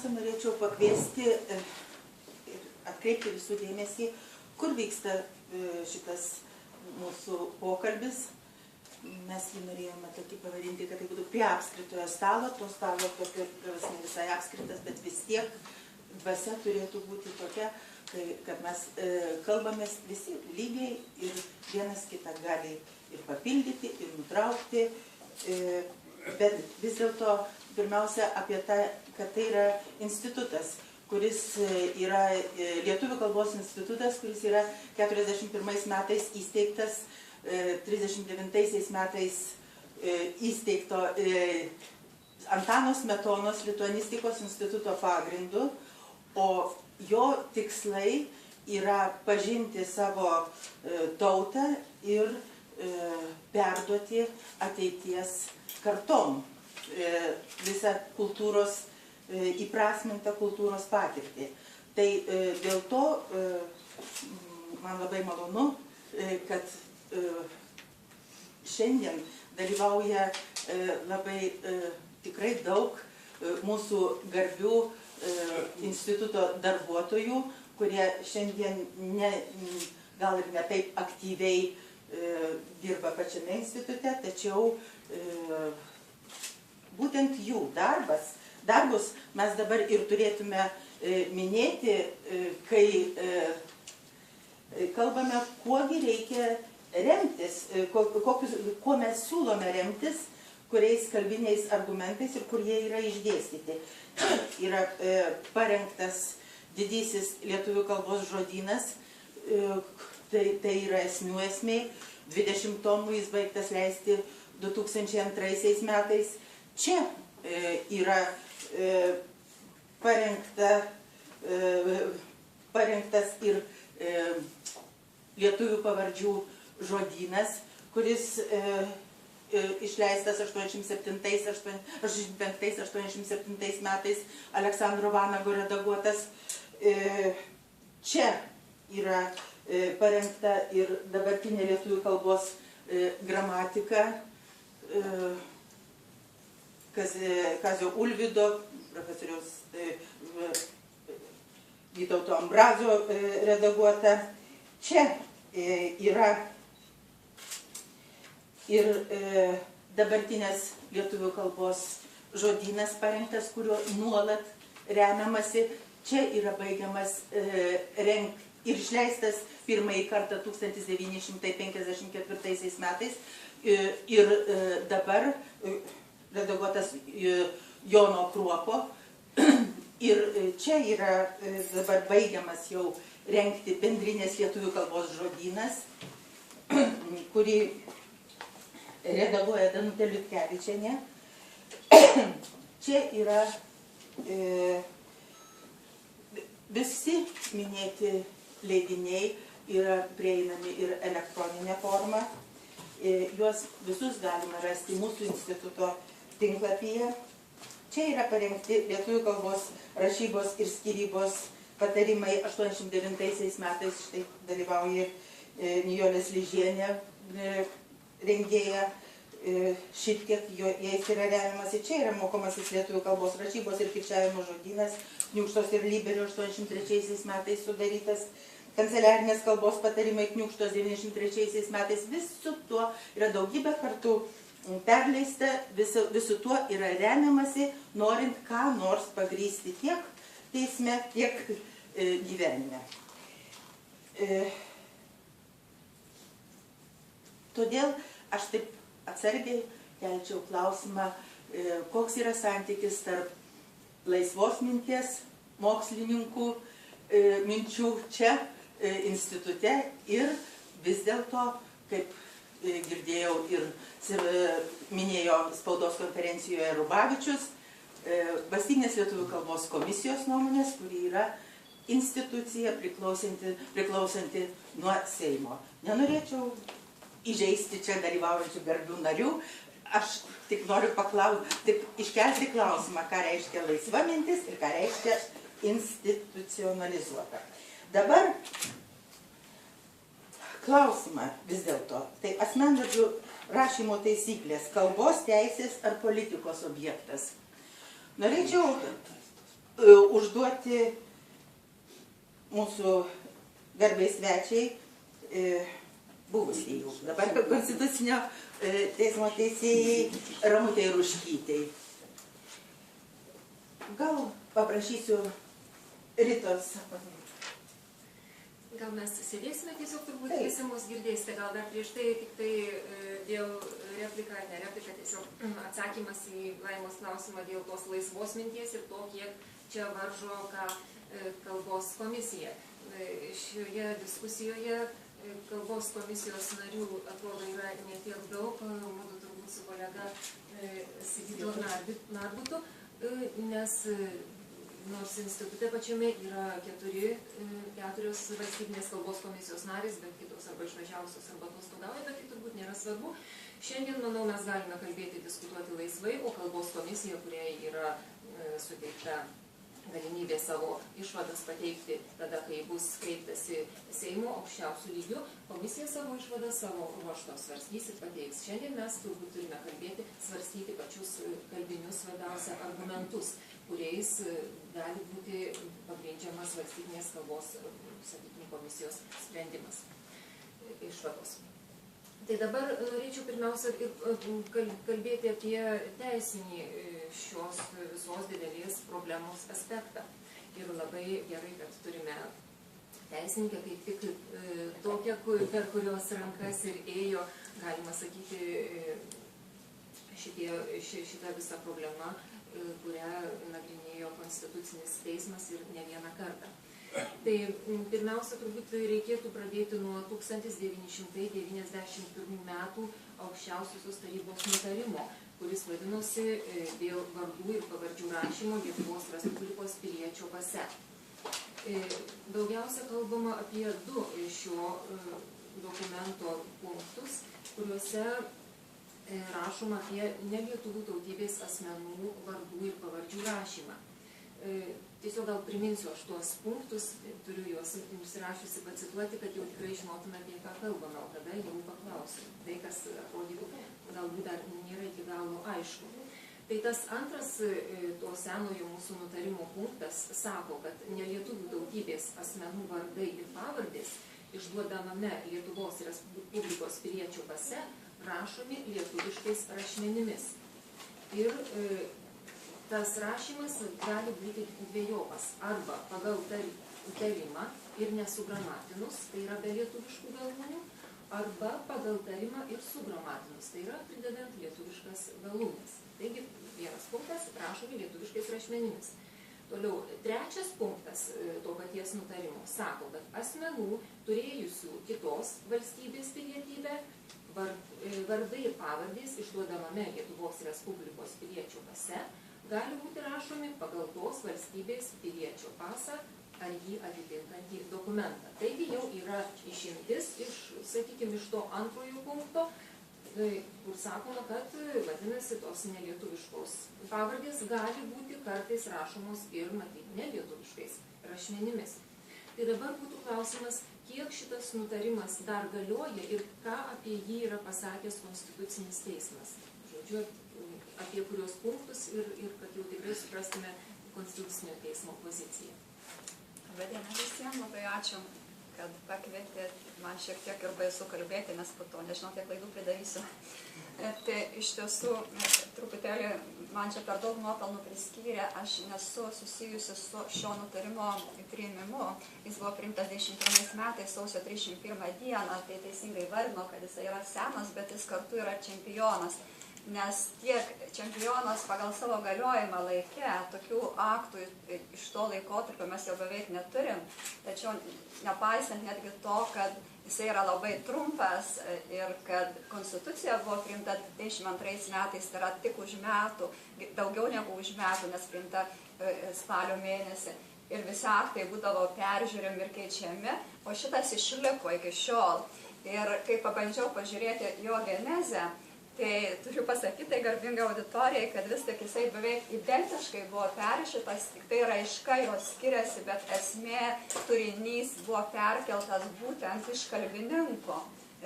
pirmiausia, norėčiau pakviesti ir atkreipti visų dėmesį, kur vyksta šitas mūsų pokalbis. Mes jį norėjome tokį pavadinti, kad tai būtų prie apskritojo stalo. To stalo tokio ne visai apskritas, bet vis tiek dvasia turėtų būti tokia, kad mes kalbamės visi lygiai ir vienas kitą gali ir papildyti, ir nutraukti. Bet vis dėlto pirmiausia apie tą, kad tai yra institutas, kuris yra Lietuvių kalbos institutas, kuris yra 41 metais įsteigtas, 39 metais įsteigto Antano Smetonos lituanistikos instituto pagrindu, o jo tikslai yra pažinti savo tautą ir perduoti ateities kartom visą kultūros, įprasmintą kultūros patirtį. Tai dėl to man labai malonu, kad šiandien dalyvauja labai tikrai daug mūsų garbių instituto darbuotojų, kurie šiandien gal ir ne taip aktyviai dirba pačiame institute, tačiau būtent jų darbus mes dabar ir turėtume minėti, kai kalbame, kuogi reikia remtis, kuo mes siūlome remtis, kuriais kalbiniais argumentais ir kur jie yra išdėstyti. Čia yra parengtas didysis lietuvių kalbos žodynas, tai yra esmių esmė, 20 tomų jis baigtas leisti 2002 metais. Čia yra parengtas ir lietuvių pavardžių žodynas, kuris išleistas 85-87 metais Aleksandro Vanago redaguotas. Čia yra parengta ir dabartinė lietuvių kalbos gramatika Kazio Ulvydo, profesoriaus Vytauto Ambrazio redaguota. Čia yra ir dabartinės lietuvių kalbos žodynas parengtas, kuriuo nuolat remiamasi. Čia yra baigiamas rengti ir išleistas pirmąjį kartą 1954 metais ir dabar redaguotas Jono Kruopo. Ir čia yra dabar baigiamas jau rengti bendrinės lietuvių kalbos žodynas, kurį redaguoja Danutė Liutkevičienė. Čia yra visi minėti leidiniai yra prieinami ir elektroninė forma. Juos visus galima rasti mūsų instituto tinklapyje. Čia yra parengti lietuvių kalbos rašybos ir skyrybos patarimai 89 metais. Štai dalyvauja Nijolė Sližienė rengėja. Šitiek jais yra remiamasi. Čia yra mokomasis lietuvių kalbos rašybos ir kirčiavimo žodynas, Kniūkštos ir Lyberio 83 metais sudarytas, kanceliarinės kalbos patarimai Kniūkštos 93 metais. Visu tuo yra daugybę kartų perleista, visu tuo yra remiamasi, norint ką nors pagrįsti tiek teisme, tiek gyvenime. Todėl aš taip atsargiai kelčiau klausimą, koks yra santykis tarp laisvos minties, mokslininkų minčių čia institute ir vis dėlto, kaip girdėjau ir minėjo spaudos konferencijoje Rubavičius, Valstybinės lietuvių kalbos komisijos nuomonės, kuri yra institucija priklausanti nuo Seimo. Nenorėčiau įžeisti čia dalyvaujančių garbių narių. Aš tik noriu iškelti klausimą, ką reiškia laisva mintis ir ką reiškia institucionalizuota. Dabar klausimą vis dėlto. Tai asmenvardžių rašymo taisyklės, kalbos teisės ar politikos objektas. Norėčiau užduoti mūsų garbės svečiai, buvusiai jau dabar Konstitucinio teismo teisėjai Ramutei Ruškytei. Gal paprašysiu Ritos. Gal mes sėdėsime tiesiog, turbūt visi mus girdėsite, gal dar prieš tai tik tai dėl replika ar ne replika, tiesiog atsakymas į Laimos klausimą dėl tos laisvos minties ir to, kiek čia varžo kalbos komisija. Šioje diskusijoje kalbos komisijos narių atrodo yra ne tiek daug, mūsų turbūt su kolega Sigitu Narbutu, nes nors institute pačiame yra keturios valstybinės kalbos komisijos narės, bet kitos arba išvažiavusios arba atostogauja, bet tai turbūt nėra svarbu. Šiandien, manau, mes galime kalbėti, diskutuoti laisvai, o kalbos komisija, kuriai yra suteikta galimybė savo išvadas pateikti tada, kai bus kreiptasi Seimo aukščiausių lygių, komisija savo išvadas savo ruožto svarstys ir pateiks. Šiandien mes turbūt turime kalbėti, svarstyti pačius kalbinius svarbiausia argumentus, kuriais gali būti pagrindžiamas valstybinės kalbos, sakykime, komisijos sprendimas išvados. Tai dabar norėčiau pirmiausia kalbėti apie teisinį šios visos didelės problemos aspektą. Ir labai gerai, kad turime teisininkę, kaip tik tokią, per kurios rankas ir ėjo, galima sakyti, šitą visą problemą, kurią nagrinėjo Konstitucinis teismas ir ne vieną kartą. Tai pirmiausia, turbūt reikėtų pradėti nuo 1991 metų aukščiausiosios tarybos nutarimo, kuris vadinosi dėl vardų ir pavardžių rašymo Lietuvos Respublikos piliečio pase. Daugiausia kalbama apie du šio dokumento punktus, kuriuose rašoma apie nelietuvių tautybės asmenų vardų ir pavardžių rašymą. Tiesiog gal priminsiu aš tuos punktus, turiu juos užsirašiusi pacituoti, kad jau tikrai žinotume, apie ką kalbame, o tada jau paklausiu. Tai, kas atrodytų, galbūt dar nėra iki galo aišku. Tai tas antras to senojo mūsų nutarimo punktas sako, kad nelietuvių tautybės asmenų vardai ir pavardės išduodamame Lietuvos Respublikos piliečio pase rašomi lietuviškais rašmenimis. Ir tas rašymas gali būti dvejopas, arba pagal tarimą ir nesugrammatinus, tai yra be lietuviškų galūnių, arba pagal tarimą ir sugramatinus, tai yra pridedant lietuviškas galūnes. Taigi, vienas punktas rašomi lietuviškais rašmenimis. Toliau, trečias punktas to paties nutarimo sako, kad asmenų turėjusių kitos valstybės pilietybę vardai ir pavardės išduodamame Lietuvos Respublikos piliečio pase gali būti rašomi pagal tos valstybės piliečio pasą ar jį atitinkantį dokumentą. Taigi jau yra išimtis iš, sakykime, iš to antrojo punkto, kur sakoma, kad, vadinasi, tos nelietuviškos pavardės gali būti kartais rašomos ir, matyt, nelietuviškais rašmenimis. Tai dabar būtų klausimas, kiek šitas nutarimas dar galioja ir ką apie jį yra pasakęs Konstitucinis teismas. Žodžiu, apie kurios punktus ir kad jau tikrai suprastume Konstitucinio teismo poziciją. Labadiena visiems, labai ačiū, kad pakvietėt. Man šiek tiek ir baisu kalbėti, nes po to nežinau, kiek klaidų pridarysiu. Tai iš tiesų, truputėlį man čia per daug nuopelnų priskyrė, aš nesu susijusi su šio nutarimo priėmimu. Jis buvo priimtas 21 metais, sausio 31 dieną, tai teisingai vardino, kad jis yra senas, bet jis kartu yra čempionas. Nes tiek čempionas pagal savo galiojimą laikę, tokių aktų iš to laikotarpio mes jau beveik neturim, tačiau nepaisant netgi to, kad jisai yra labai trumpas ir kad Konstitucija buvo priimta 22 metais, tai yra tik už metų, daugiau negu už metų, nes priimta spalio mėnesį. Ir visi aktai būdavo peržiūrimi ir keičiami, o šitas išliko iki šiol. Ir kai pabandžiau pažiūrėti jo genezę, tai turiu pasakyti garbingą auditorijai, kad vis tik jisai beveik identiškai buvo peržiūrėtas, tik tai raiška jo skiriasi, bet esmė, turinys buvo perkeltas būtent iš kalbininko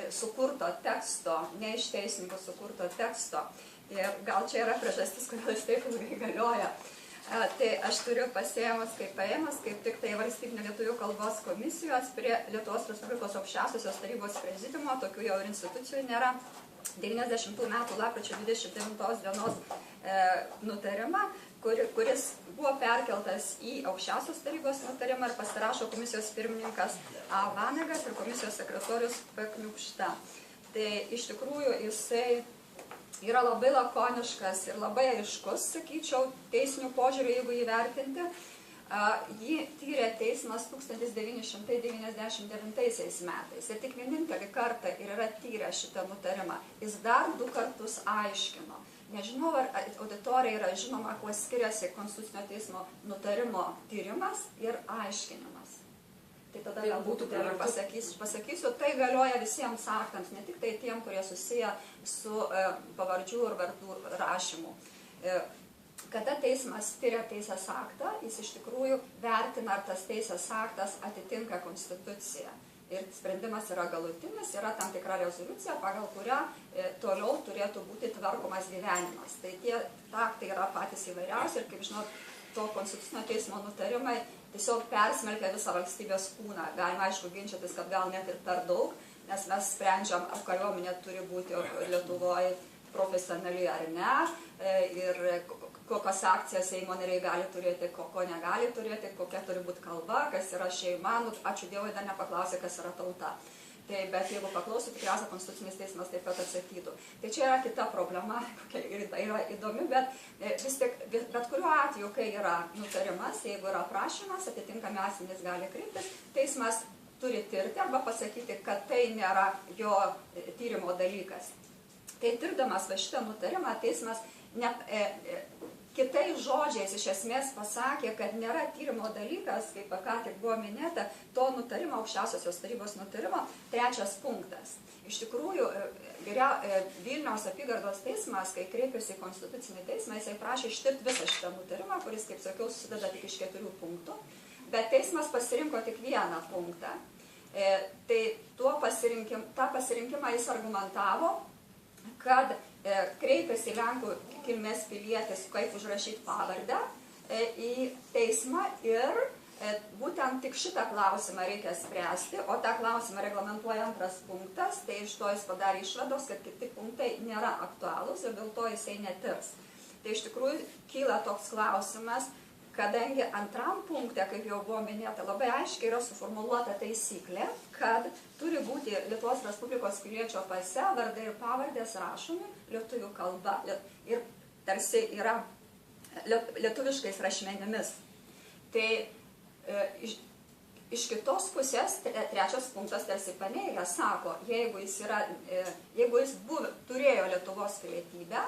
sukurto teksto, ne iš teisininkų sukurto teksto. Ir gal čia yra priežastis, kodėl jis taip ilgai galioja. Tai aš turiu pasiėmus, kaip tik tai Valstybinio lietuvių kalbos komisijos prie Lietuvos Respublikos aukščiausiosios tarybos prezidiumo, tokių jau ir institucijų nėra, 90 metų lapkričio 29 dienos nutarimą, kuris buvo perkeltas į aukščiausios tarybos nutarimą ir pasirašo komisijos pirmininkas A. Vanagas ir komisijos sekretorius P. Kniukšta. Tai iš tikrųjų jisai yra labai lakoniškas ir labai aiškus, sakyčiau, teisinių požiūrių, jeigu įvertinti. Jį tyrė teismas 1999 metais ir tik vienintelį kartą ir yra tyrę šitą nutarimą. Jis dar 2 kartus aiškino. Nežinau, ar auditorija yra žinoma, kuo skiriasi Konstitucinio teismo nutarimo tyrimas ir aiškinimas. Tai tada galbūt pasakysiu, tai galioja visiems aktams, ne tik tai tiem, kurie susiję su pavardžių ir vardų rašymu. Kada teismas tyria teisės aktą, jis iš tikrųjų vertina, ar tas teisės aktas atitinka Konstituciją. Ir sprendimas yra galutinis, yra tam tikra rezoliucija, pagal kurią toliau turėtų būti tvarkomas gyvenimas. Tai tie aktai yra patys įvairiausi ir, kaip žinot, to Konstitucinio teismo nutarimai tiesiog persmelkia visą valstybės kūną. Galima, aišku, ginčytis, kad gal net ir per daug, nes mes sprendžiam, ar kariuomenė turi būti Lietuvoje profesionali ar ne, ir kokias akcijas Seimo nariai gali turėti, ko negali turėti, kokia turi būti kalba, kas yra šeima. Ačiū Dievui, dar nepaklausė, kas yra tauta. Tai, bet jeigu paklausų, tikriausiai Konstitucinis teismas taip pat atsakytų. Tai čia yra kita problema, kokia yra įdomi, bet vis tik, bet kuriuo atveju, kai yra nutarimas, jeigu yra prašymas, atitinkami asmenys gali kreiptis, teismas turi tirti arba pasakyti, kad tai nėra jo tyrimo dalykas. Tai tirdamas va šitą nutarimą, teismas kitais žodžiais iš esmės pasakė, kad nėra tyrimo dalykas, kaip ką tik buvo minėta, to nutarimo, aukščiausiosios tarybos nutarimo, 3 punktas. Iš tikrųjų, Vilniaus apygardos teismas, kai kreipėsi į Konstitucinį teismą, jisai prašė ištirti visą šitą nutarimą, kuris, kaip sakiau, susideda tik iš 4 punktų, bet teismas pasirinko tik 1 punktą. Tai tą pasirinkimą jis argumentavo, kad kreipėsi Lenkų kilmės pilietis, kaip užrašyti pavardę į teismą ir būtent tik šitą klausimą reikia spręsti, o tą klausimą reglamentuoja 2 punktas, tai iš to jis padarė išvados, kad kiti punktai nėra aktualūs ir dėl to jisai netirs. Tai iš tikrųjų kyla toks klausimas, kadangi 2 punkte, kaip jau buvo minėta, labai aiškiai yra suformuluota taisyklė, kad turi būti Lietuvos Respublikos piliečio pase vardai ir pavardės rašomi lietuvių kalba ir tarsi yra lietuviškais rašmenimis. Tai iš kitos pusės 3 punktas tarsi paneigia, sako, jeigu jis turėjo Lietuvos pilietybę,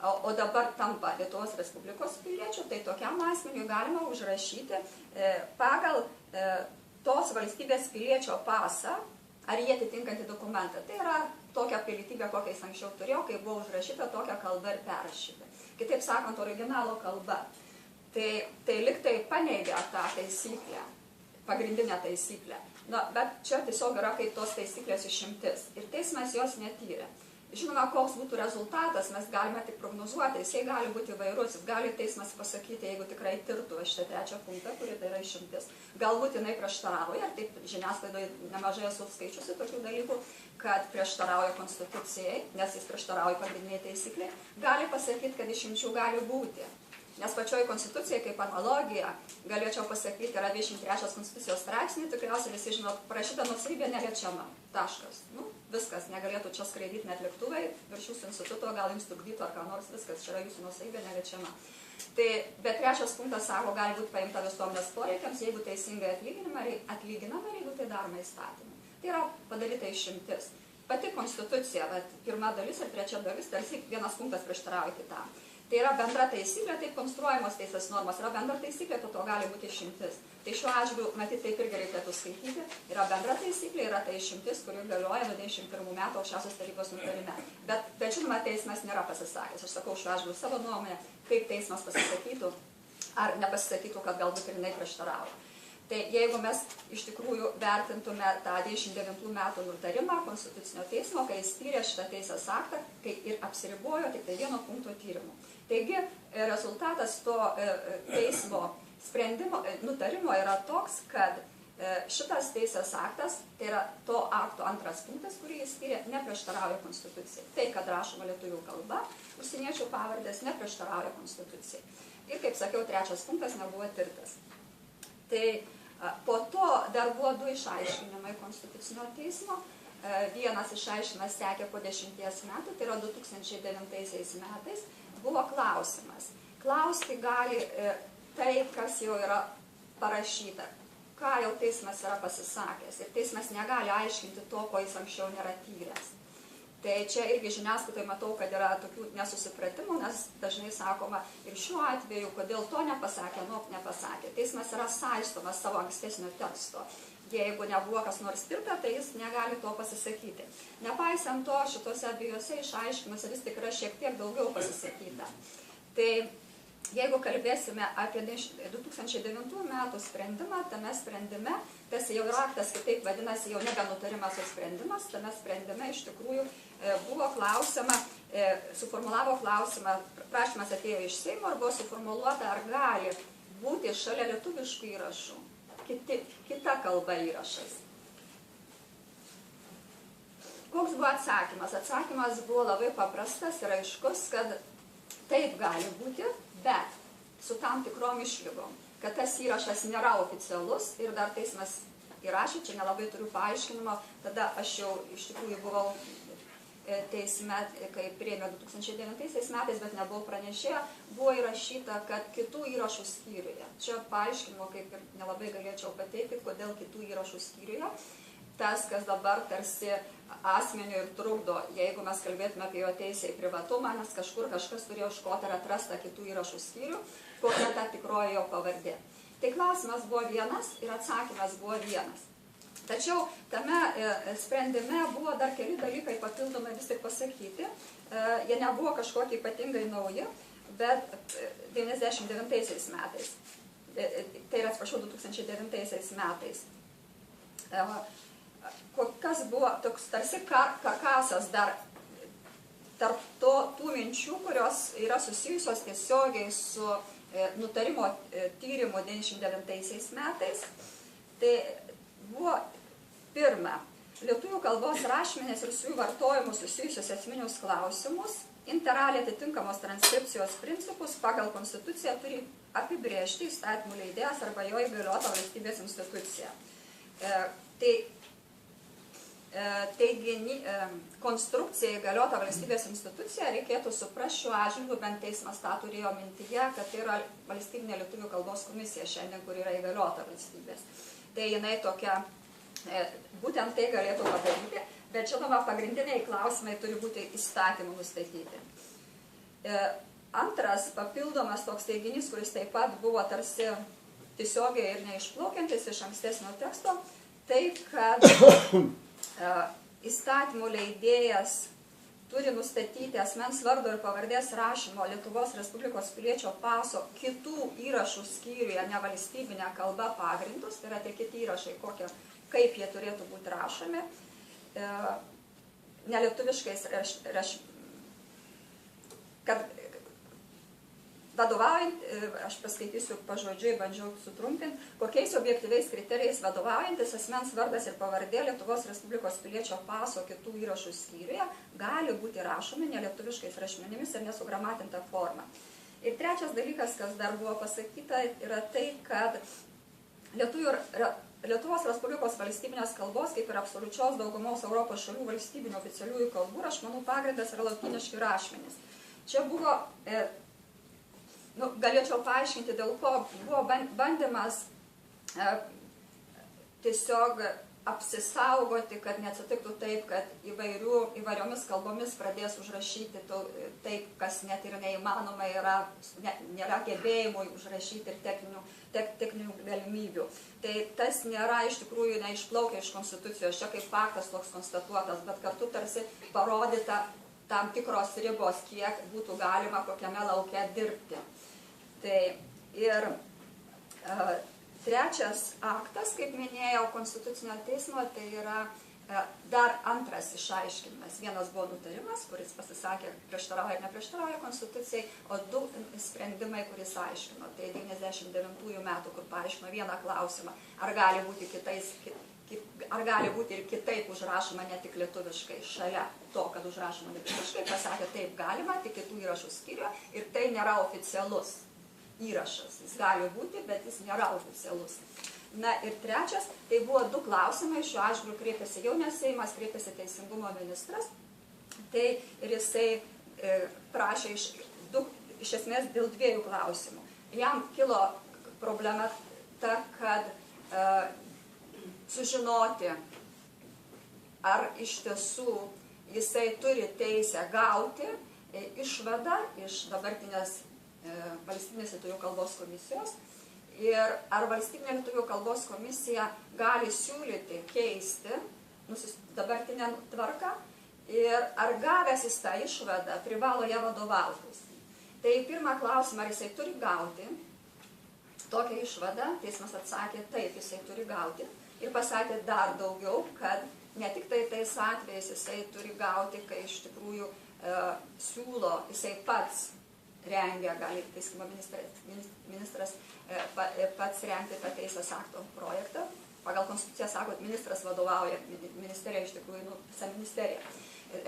o dabar tampa Lietuvos Respublikos piliečiu, tai tokiam asmeniui galima užrašyti pagal tos valstybės piliečio pasą, ar jie atitinkantį dokumentą. Tai yra tokia pilietybė, kokią jis anksčiau turėjo, kai buvo užrašyta tokia kalba ir perrašyta. Kitaip sakant, originalo kalba. Tai liktai paneigia tą taisyklę, pagrindinę taisyklę. Bet čia tiesiog yra kaip tos taisyklės išimtis. Ir teismas jos netyrė. Žinoma, koks būtų rezultatas, mes galime tik prognozuoti, jisai gali būti įvairus, gali teismas pasakyti, jeigu tikrai tirtų šitą 3 punktą, kuri tai yra išimtis. Galbūt jinai prieštarauja, ir taip žiniasklaidoje nemažai esu skaičiusi tokių dalykų, kad prieštarauja Konstitucijai, nes jis prieštarauja pagrindiniai taisykliai, gali pasakyti, kad išimčių gali būti. Nes pačioje Konstitucijoje, kaip analogija, galėčiau pasakyti, yra 23 Konstitucijos straipsnį, tikriausiai visi žinot, parašyta nuosavybė neliečiama. Taškas. Viskas, negalėtų čia skraidyti net lėktuvai, virš jūsų instituto, gal jums trukdytų ar ką nors, viskas, čia yra jūsų nuosavybė neliečiama. Bet 3 punktas sako, gali būti paimta visuomenės poreikiams, jeigu teisingai atlyginama ir jeigu tai daroma įstatymu. Tai yra padaryta išimtis. Pati Konstitucija, 1 dalis ir 3 dalis, tarsi 1 punktas prieštarauja kitam. Tai yra bendra taisyklė, taip konstruojamos teisės normos, yra bendra taisyklė, to gali būti išimtis. Tai šiuo atžvilgiu, matyt, taip irgi reikėtų skaityti, yra bendra taisyklė, yra tai išimtis, kuri galioja 91 metų aukščiausios tarybos nutarime. Bet žinoma, teismas nėra pasisakęs, aš sakau šiuo atžvilgiu savo nuomonę, kaip teismas pasisakytų, ar nepasisakytų, kad galbūt ir jinai prieštarauja. Tai jeigu mes iš tikrųjų vertintume tą 99 metų nutarimą Konstitucinio teismo, kai jis tyrė šitą teisės aktą, kai ir apsiribojo tik tai vieno punkto tyrimu. Taigi rezultatas to teismo sprendimo, nutarimo yra toks, kad šitas teisės aktas, tai yra to akto antras punktas, kurį jis tyrė, neprieštarauja Konstitucijai. Tai, kad rašoma lietuvių kalba, užsieniečių pavardės neprieštarauja Konstitucijai. Ir, kaip sakiau, trečias punktas nebuvo tirtas. Tai po to dar buvo 2 išaiškinimai Konstitucinio teismo. Vienas išaiškinimas sekė po 10 metų, tai yra 2009 metais, buvo klausimas. Klausti gali tai, kas jau yra parašyta, ką jau teismas yra pasisakęs. Ir teismas negali aiškinti to, ko jis anksčiau nėra tyręs. Tai čia irgi žiniasklaidoje matau, kad yra tokių nesusipratimų, nes dažnai sakoma ir šiuo atveju, kodėl to nepasakė, nepasakė. Teismas yra saistomas savo ankstesnio teksto. Jeigu nebuvo kas nors tirta, tai jis negali to pasisakyti. Nepaisant to, šitose abiejose išaiškinimuose vis tik yra šiek tiek daugiau pasisakyta. Tai jeigu kalbėsime apie 2009 metų sprendimą, tame sprendime, tas jau yra aktas, kitaip vadinasi, jau nebe nutarimas, o sprendimas, tame sprendime iš tikrųjų buvo klausima, suformulavo klausimą, prašymas atėjo iš Seimo ir buvo suformuluota, ar gali būti šalia lietuviškų įrašų kita kalba įrašais. Koks buvo atsakymas? Atsakymas buvo labai paprastas ir aiškus, kad taip gali būti, bet su tam tikrom išlygom, kad tas įrašas nėra oficialus ir dar teismas įrašė, čia nelabai turiu paaiškinimo, tada aš jau iš tikrųjų buvau teisme, kai priėmė 2009 metais, bet nebuvau pranešėję, buvo įrašyta, kad kitų įrašų skyriuje. Čia paaiškinimo kaip ir nelabai galėčiau pateikti, kodėl kitų įrašų skyriuje. Tas, kas dabar tarsi asmeniui ir trukdo, jeigu mes kalbėtume apie jo teisę į privatumą, nes kažkur kažkas turėjo ieškoti ir atrastą kitų įrašų skyrių, kokia ta tikroji jo pavardė. Tai klausimas buvo vienas ir atsakymas buvo vienas. Tačiau tame sprendime buvo dar keli dalykai papildomai vis tik pasakyti. Jie nebuvo kažkokie ypatingai nauji, bet 99 metais, tai yra, atsiprašau, 2009 metais, kas buvo toks tarsi karkasas dar tarp tų minčių, kurios yra susijusios tiesiogiai su nutarimo tyrimu 99 metais. Tai buvo pirma, lietuvių kalbos rašmenės ir su jų vartojimu susijusius esminius klausimus, interaliai atitinkamos transkripcijos principus pagal Konstituciją turi apibrėžti įstatymų leidėjas arba jo įgaliota valstybės institucija. Taigi, konstrukcija įgaliota valstybės institucija reikėtų suprasti šiuo atžvilgiu, bent teismas tą turėjo mintyje, kad tai yra valstybinė lietuvių kalbos komisija šiandien, kur yra įgaliota valstybės. Tai jinai tokia, būtent tai galėtų padaryti, bet žinoma, pagrindiniai klausimai turi būti įstatymų nustatyti. Antras papildomas toks teiginys, kuris taip pat buvo tarsi tiesiogiai ir neišplaukiantis iš ankstesnio teksto, tai kad įstatymų leidėjas turi nustatyti asmens vardo ir pavardės rašymo Lietuvos Respublikos piliečio paso kitų įrašų skyriuje nevalstybinė kalba pagrindus, tai yra tie kiti įrašai, kaip jie turėtų būti rašomi, nelietuviškais, kad vadovaujant, aš paskaitysiu pažodžiui, bandžiau sutrumpinti, kokiais objektyviais kriterijais vadovaujantis asmens vardas ir pavardė Lietuvos Respublikos piliečio paso kitų įrašų skyriuje gali būti rašomi nelietuviškais rašmenimis ir nesugramatinta forma. Ir trečias dalykas, kas dar buvo pasakyta, yra tai, kad Lietuvos Respublikos valstybinės kalbos, kaip ir absoliučios daugumos Europos šalių valstybinių oficialiųjų kalbų, rašmenų pagrindas yra lotyniški rašmenys. Čia buvo galėčiau paaiškinti, dėl ko buvo bandymas tiesiog apsisaugoti, kad neatsitiktų taip, kad įvairiomis kalbomis pradės užrašyti taip, kas net ir neįmanoma yra, nėra gebėjimų užrašyti ir techninių galimybių. Tai tas nėra iš tikrųjų neišplaukia iš Konstitucijos, čia kaip faktas toks konstatuotas, bet kartu tarsi parodyta tam tikros ribos, kiek būtų galima kokiame lauke dirbti. Tai ir trečias aktas, kaip minėjau, Konstitucinio teismo, tai yra dar antras išaiškinimas. Vienas buvo nutarimas, kuris pasisakė prieštarauja ir neprieštarauja Konstitucijai, o 2 sprendimai, kuris aiškino. Tai 99 metų, kur paaiškino vieną klausimą, ar gali būti ir kitaip užrašoma ne tik lietuviškai, šalia to, kad užrašoma lietuviškai, pasakė taip galima, tik kitų įrašų skyriuje, ir tai nėra oficialus įrašas. Jis gali būti, bet jis nėra oficialus. Na ir trečias, tai buvo 2 klausimai, šiuo atžvilgiu kreipėsi jau ne Seimas, kreipėsi Teisingumo ministras, tai ir jisai prašė iš esmės dėl 2 klausimų. Jam kilo problema ta, kad sužinoti, ar iš tiesų jisai turi teisę gauti išvadą iš dabartinės Valstybinės lietuvių kalbos komisijos, ir ar Valstybinė lietuvių kalbos komisija gali siūlyti keisti dabartinę tvarką ir ar gavęs jis tą išvadą privalo ją vadovautis. Tai pirmą klausimą, ar jisai turi gauti tokią išvadą, teismas atsakė taip, jisai turi gauti ir pasakė dar daugiau, kad ne tik tai tais atvejais jisai turi gauti, kai iš tikrųjų siūlo, jisai pats rengia, gali Teisingumo ministras pats rengti tą teisės akto projektą. Pagal Konstituciją sako, kad ministras vadovauja, ministerija iš tikrųjų, visa ministerija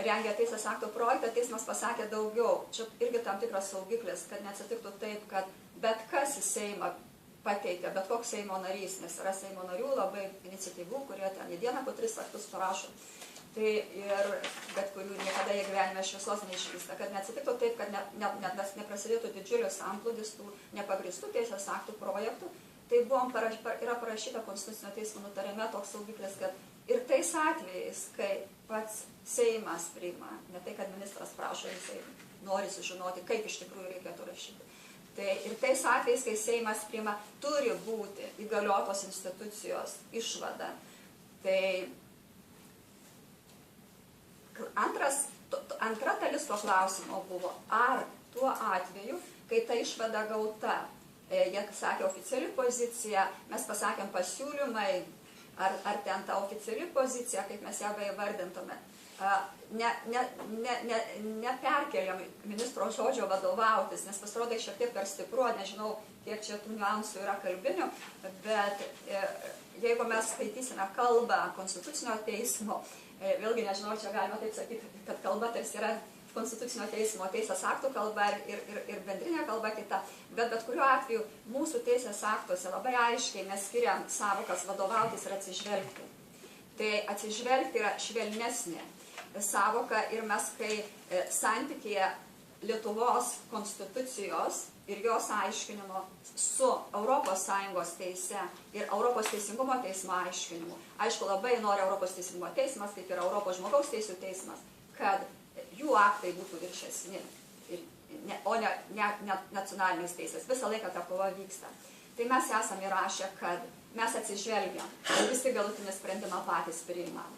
rengia teisės akto projektą, teismas pasakė daugiau. Čia irgi tam tikras saugiklis, kad neatsitiktų taip, kad bet kas į Seimą pateikia, bet koks Seimo narys, nes yra Seimo narių labai iniciatyvų, kurie ten į dieną po 3 aktus parašo. Tai ir bet kurių niekada jie gyvenime šviesos neišvysta, kad neatsitiktų taip, kad neprasidėtų didžiulis antplūdis tų nepagristų teisės aktų projektų. Tai yra parašyta Konstitucinio teismo nutarime toks saugiklis, kad ir tais atvejais, kai pats Seimas priima, ne tai, kad ministras prašo, jisai nori sužinoti, kaip iš tikrųjų reikėtų rašyti. Tai ir tais atvejais, kai Seimas priima, turi būti įgaliotos institucijos išvada. Tai antra dalis to klausimo buvo, ar tuo atveju, kai ta išvada gauta, jie sakė oficiali pozicija, mes pasakėm pasiūlymai, ar ten ta oficiali pozicija, kaip mes ją įvardintume, neperkeliam ministro žodžio vadovautis, nes pasirodė šiek tiek per stipru, nežinau, kiek čia tų niuansų yra kalbinių, bet jeigu mes skaitysime kalbą Konstitucinio teismo, vėlgi nežinau, čia galima taip sakyti, kad kalba tarsi yra Konstitucinio teismo teisės aktų kalba ir bendrinė kalba kita, bet kuriuo atveju mūsų teisės aktuose labai aiškiai mes skiriam savokas vadovautis ir atsižvelgti. Tai atsižvelgti yra švelnesnė savoka ir mes, kai santykyje Lietuvos konstitucijos ir jos aiškinimo su ES teise ir Europos teisingumo teismo aiškinimu. Aišku, labai nori Europos teisingumo teismas, kaip ir Europos žmogaus teisų teismas, kad jų aktai būtų viršesni, o ne nacionalinės teisės. Visą laiką ta kova vyksta. Tai mes esame įrašę, kad mes atsižvelgiam ir visi galutinį sprendimą patys priimam.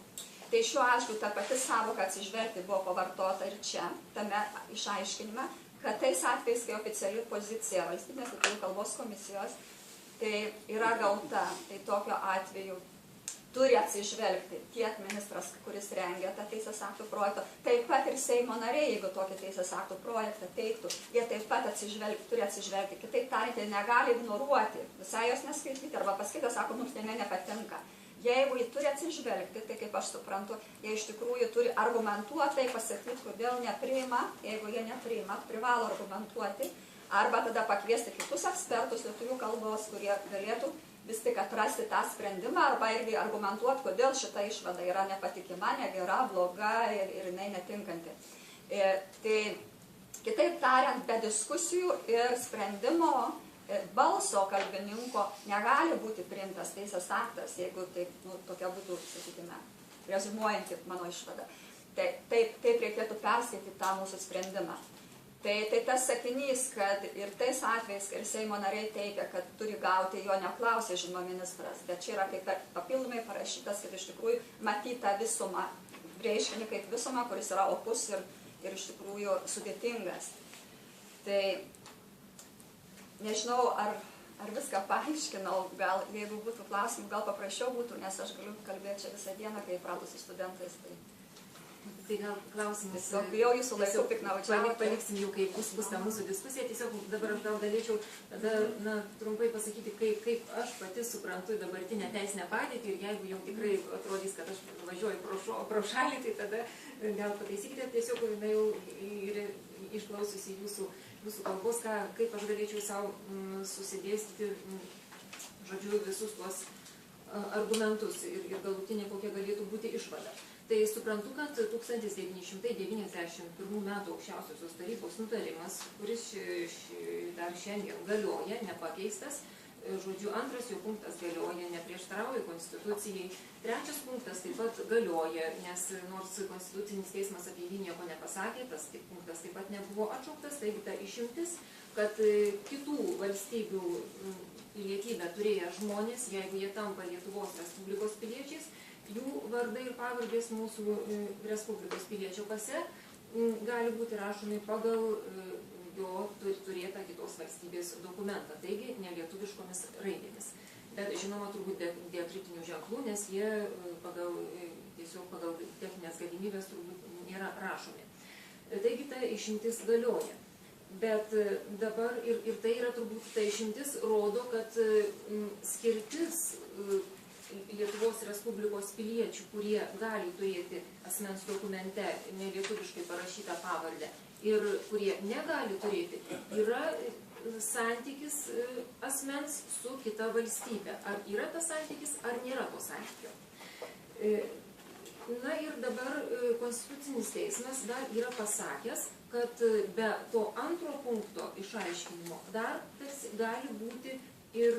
Tai šiuo atveju ta pati savoka atsižvelgti buvo pavartota ir čia, tame išaiškinime, kad tais atvejais, kai oficiali pozicija Valstybinės lietuvių kalbos komisijos tai yra gauta, tai tokio atveju turi atsižvelgti tiek ministras, kuris rengia tą teisės aktų projektą, taip pat ir Seimo nariai, jeigu tokį teisės aktų projektą teiktų, jie taip pat turi atsižvelgti. Kitaip tariant, jie negali ignoruoti, visai jos neskaityti, arba paskaitę sako, mums tai nepatinka. Jeigu jie turi atsižvelgti, tai kaip aš suprantu, jie iš tikrųjų turi argumentuotai pasakyti, kodėl nepriima, jeigu jie nepriima, privalo argumentuoti, arba tada pakviesti kitus ekspertus lietuvių kalbos, kurie galėtų vis tik atrasti tą sprendimą, arba irgi argumentuoti, kodėl šita išvada yra nepatikima, negera, bloga ir jinai netinkanti. Tai kitaip tariant, be diskusijų ir sprendimo balso kalbininko negali būti priimtas teisės aktas, jeigu taip, tokia būtų, sakykime, reziumuojanti mano išvada. Taip reikėtų perskaityti tą mūsų sprendimą. Tai tas sakinys, kad ir tais atvejais, kai Seimo nariai teigia, kad turi gauti, jo neklausė, žinoma, ministras, bet čia yra kaip papildomai parašytas, kad iš tikrųjų matyta visumą, reiškinį kaip visumą, kuris yra opus ir iš tikrųjų sudėtingas. Tai nežinau, ar ar viską paaiškinau, gal jeigu būtų klausimų, gal paprasčiau būtų, nes aš galiu kalbėti čia visą dieną, kai pratu su studentais. Tai gal klausimus... Tiesiog jau jūsų laiku piknaudžiavo. Paliksim jau, kai bus ta mūsų diskusija. Tiesiog dabar aš gal galėčiau tada, trumpai pasakyti, kaip aš pati suprantu dabartinę teisinę padėtį ir jeigu jau tikrai atrodys, kad aš važiuoju pro šalį, tai tada gal pataisykite tiesiog jau ir išklausiusi jūsų kalbos, kaip aš galėčiau savo susidėstyti, žodžiu, visus tuos argumentus ir galutinė kokia galėtų būti išvada. Tai suprantu, kad 1991 metų aukščiausiosios tarybos nutarimas, kuris dar šiandien galioja, nepakeistas, žodžiu, antras jo punktas galioja, neprieštarauja konstitucijai, trečias punktas taip pat galioja, nes nors konstitucinis teismas apie jį nieko nepasakė, tas punktas taip pat nebuvo atšauktas, taigi ta išimtis, kad kitų valstybių pilietybę turėję žmonės, jeigu jie tampa Lietuvos Respublikos piliečiais, jų vardai ir pavardės mūsų Respublikos piliečio pase gali būti rašomi pagal jo turėtą kitos valstybės dokumentą, taigi nelietuviškomis raidėmis. Bet žinoma, turbūt diakritinių ženklų, nes jie tiesiog pagal techninės galimybės turbūt nėra rašomi. Taigi ta išimtis galioja. Bet dabar ir tai yra turbūt ta išimtis rodo, kad skirtis Lietuvos Respublikos piliečių, kurie gali turėti asmens dokumente nelietuviškai parašytą pavardę ir kurie negali turėti, yra santykis asmens su kita valstybė. Ar yra tas santykis, ar nėra to santykio. Na ir dabar Konstitucinis teismas dar yra pasakęs, kad be to antro punkto išaiškinimo dar gali būti ir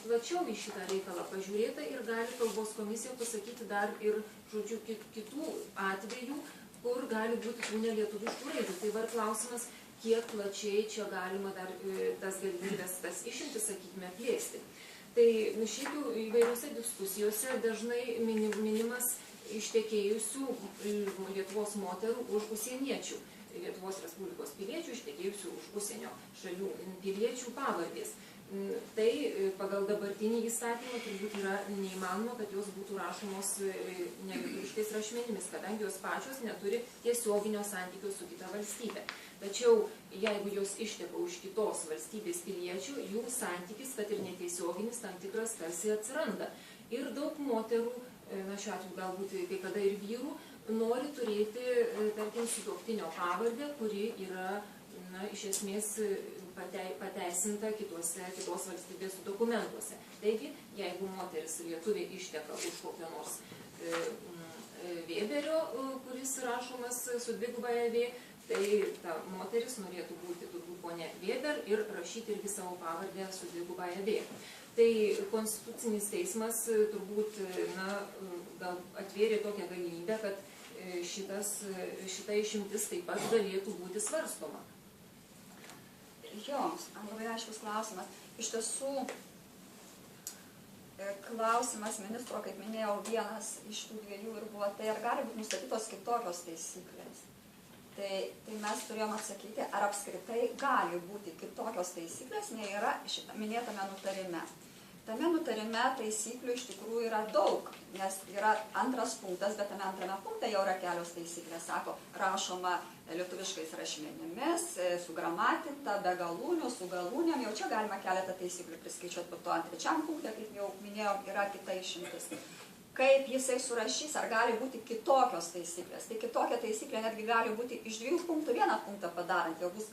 plačiau į šitą reikalą pažiūrėta ir gali kalbos komisija pasakyti dar ir, žodžiu, kitų atvejų, kur gali būti tų nelietuviškų raidžių. Tai var klausimas, kiek plačiai čia galima dar tas galimybės, tas išimtis, sakykime, plėsti. Tai šiaip jau įvairiose diskusijose dažnai minimas ištekėjusių Lietuvos moterų už užsieniečių, Lietuvos Respublikos piliečių ištekėjusių už užsienio šalių piliečių pavardės. Tai pagal dabartinį įstatymą turbūt yra neįmanoma, kad jos būtų rašomos nelietuviškais rašmenimis, kadangi jos pačios neturi tiesioginio santykio su kita valstybė. Tačiau jeigu jos išteka už kitos valstybės piliečių, jų santykis, kad ir netiesioginis, tam tikras tarsi atsiranda. Ir daug moterų, na šiuo atveju galbūt kai kada ir vyrų, nori turėti, tarkim, sutuoktinio pavardę, kuri yra, na, iš esmės pateisinta kitos valstybės dokumentuose. Taigi, jeigu moteris lietuvė išteka už kokio nors Vėberio, kuris rašomas su dvigubaja V, tai ta moteris norėtų būti turbūt ponė Vėber ir rašyti irgi savo pavardę su dvigubaja V. Tai Konstitucinis teismas turbūt, na, gal atvėrė tokią galimybę, kad šita išimtis taip pat galėtų būti svarstoma. Jo, labai aiškus klausimas. Iš tiesų, klausimas ministro, kaip minėjau, vienas iš tų dviejų ir buvo, tai ar gali būti nustatytos kitokios taisyklės. Tai mes turėjom atsakyti, ar apskritai gali būti kitokios taisyklės, nei yra minėtame nutarime. Tame nutarime taisyklių iš tikrųjų yra daug, nes yra antras punktas, bet tame antrame punkte jau yra kelios taisyklės. Sako, rašoma lietuviškais rašmenimis, su gramatika, be galūnių, su galūnėm, jau čia galima keletą taisyklių priskaičiuoti, po to ant trečiam punkte, kaip jau minėjau, yra kita išimtis. Kaip jisai surašys, ar gali būti kitokios taisyklės. Tai kitokia taisyklė netgi gali būti iš 2 punktų 1 punktą padarant, jau bus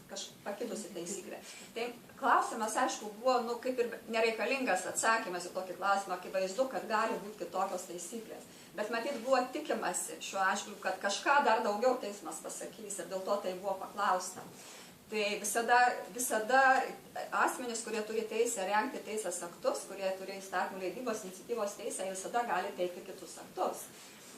pakitusi taisyklė. Tai klausimas, aišku, buvo, kaip ir nereikalingas atsakymas į tokį klausimą, akivaizdu, kad gali būti kitokios taisyklės. Bet matyt buvo tikimasi šiuo atžvilgiu, kad kažką dar daugiau teismas pasakys ir dėl to tai buvo paklausta. Tai visada asmenys, kurie turi teisę rengti teisės aktus, kurie turi įstatymų leidybos iniciatyvos teisę, visada gali teikti kitus aktus.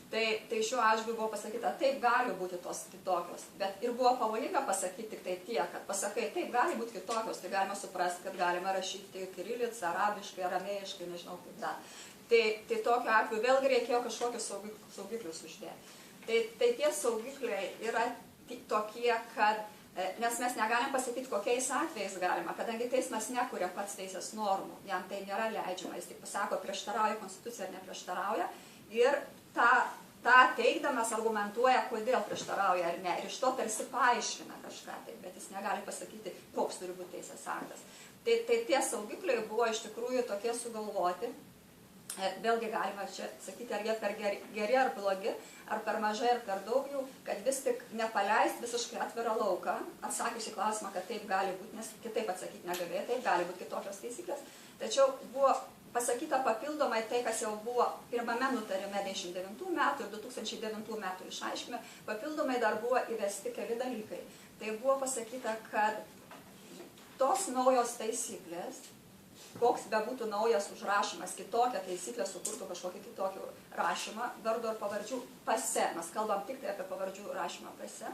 Tai šiuo atžvilgiu buvo pasakyta, taip gali būti tos kitokios, bet ir buvo pavojinga pasakyti tik tai tiek, kad pasakai, taip gali būti kitokios, tai galima suprasti, kad galima rašyti kirilica, arabiškai, aramėjiškai, nežinau kaip dar. Tai tokiu atveju vėlgi reikėjo kažkokius saugiklius uždėti. Tai tie saugikliai yra tokie, kad Nes mes negalim pasakyti, kokiais atvejais galima, kadangi teismas nekuria pats teisės normų, jam tai nėra leidžiama, jis tik pasako, prieštarauja konstitucija ar neprieštarauja, ir tą teigdamas argumentuoja, kodėl prieštarauja ar ne, ir iš to tarsi paaiškina kažką, bet jis negali pasakyti, koks turi būti teisės aktas. Tai tie saugikliai buvo iš tikrųjų tokie sugalvoti. Vėlgi galima čia sakyti, ar jie per geri ar blogi, ar per mažai ar per daug jų, kad vis tik nepaleist visiškai atvirą lauką, atsakius į klausimą, kad taip gali būti, nes kitaip atsakyti negalėjo, taip gali būti kitokios taisyklės. Tačiau buvo pasakyta papildomai tai, kas jau buvo pirmame nutarime 99 metų ir 2009 metų išaiškime, papildomai dar buvo įvesti keli dalykai. Tai buvo pasakyta, kad tos naujos taisyklės, koks bebūtų naujas užrašymas, kitokią taisyklę sukurtų kažkokį kitokį rašymą, vardo ir pavardžių pase, mes kalbam tik tai apie pavardžių rašymą pase,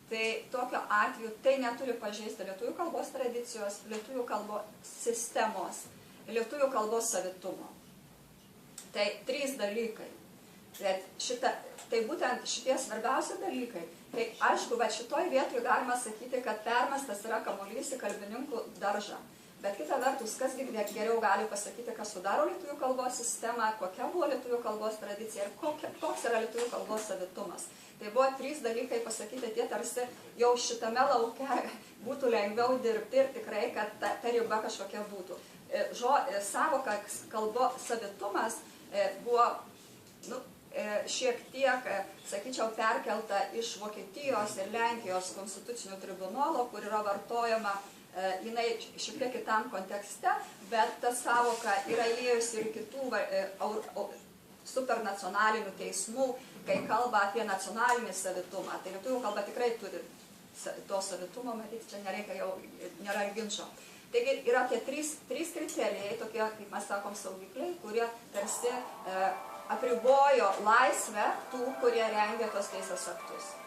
tai tokiu atveju tai neturi pažeisti lietuvių kalbos tradicijos, lietuvių kalbos sistemos, lietuvių kalbos savitumo. Tai 3 dalykai. Tai būtent šitie svarbiausi dalykai. Tai aišku, bet šitoj vietoj galima sakyti, kad permestas yra kamuolys į kalbininkų daržą. Bet kita vertus, kas geriau gali pasakyti, kas sudaro lietuvių kalbos sistemą, kokia buvo lietuvių kalbos tradicija ir koks yra lietuvių kalbos savitumas. Tai buvo 3 dalykai pasakyti, tie tarsi jau šitame lauke būtų lengviau dirbti ir tikrai, kad ta riba kažkokia būtų. Savoka kalbos savitumas buvo šiek tiek, sakyčiau, perkelta iš Vokietijos ir Lenkijos konstitucinio tribunolo, kur yra vartojama jinai šiek tiek kitam kontekste, bet ta savoka yra įėjusi ir kitų supernacionalinių teismų, kai kalba apie nacionalinį savitumą. Tai lietuvių kalba tikrai turi to savitumo, matyti, čia nereikia jau, nėra ginčo. Taigi yra tie 3 kriterijai, tokie, kaip mes sakom, saugikliai, kurie tarsi apribojo laisvę tų, kurie rengia tos teisės aktus.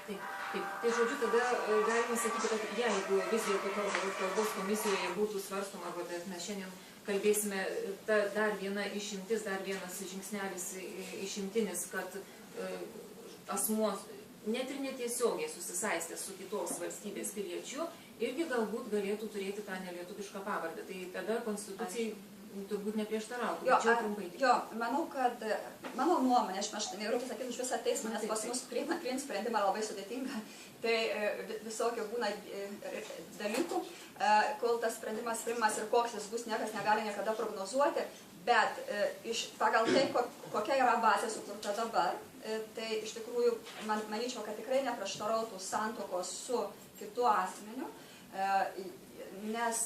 Tai žodžiu, tada galima sakyti, kad jeigu vis dėlto kalbos komisijoje būtų svarstoma, bet mes šiandien kalbėsime, dar viena išimtis, dar vienas žingsnelis išimtinis, kad asmuo net ir netiesiogiai susisaistęs su kitos valstybės piliečiu, irgi galbūt galėtų turėti tą nelietuvišką pavardę. Tai tada konstitucijai turbūt neprieštarautų. Jo, manau, kad mano nuomonė, aš negaliu pasakyti už visą teismą, nes pas mus priimti sprendimą labai sudėtinga, tai visokių būna dalykų, kol tas sprendimas priimamas ir koks jis bus, niekas negali niekada prognozuoti, bet pagal tai, kokia yra bazė sukurta dabar, tai iš tikrųjų manyčiau, kad tikrai neprieštarautų santuokos su kitu asmeniu, nes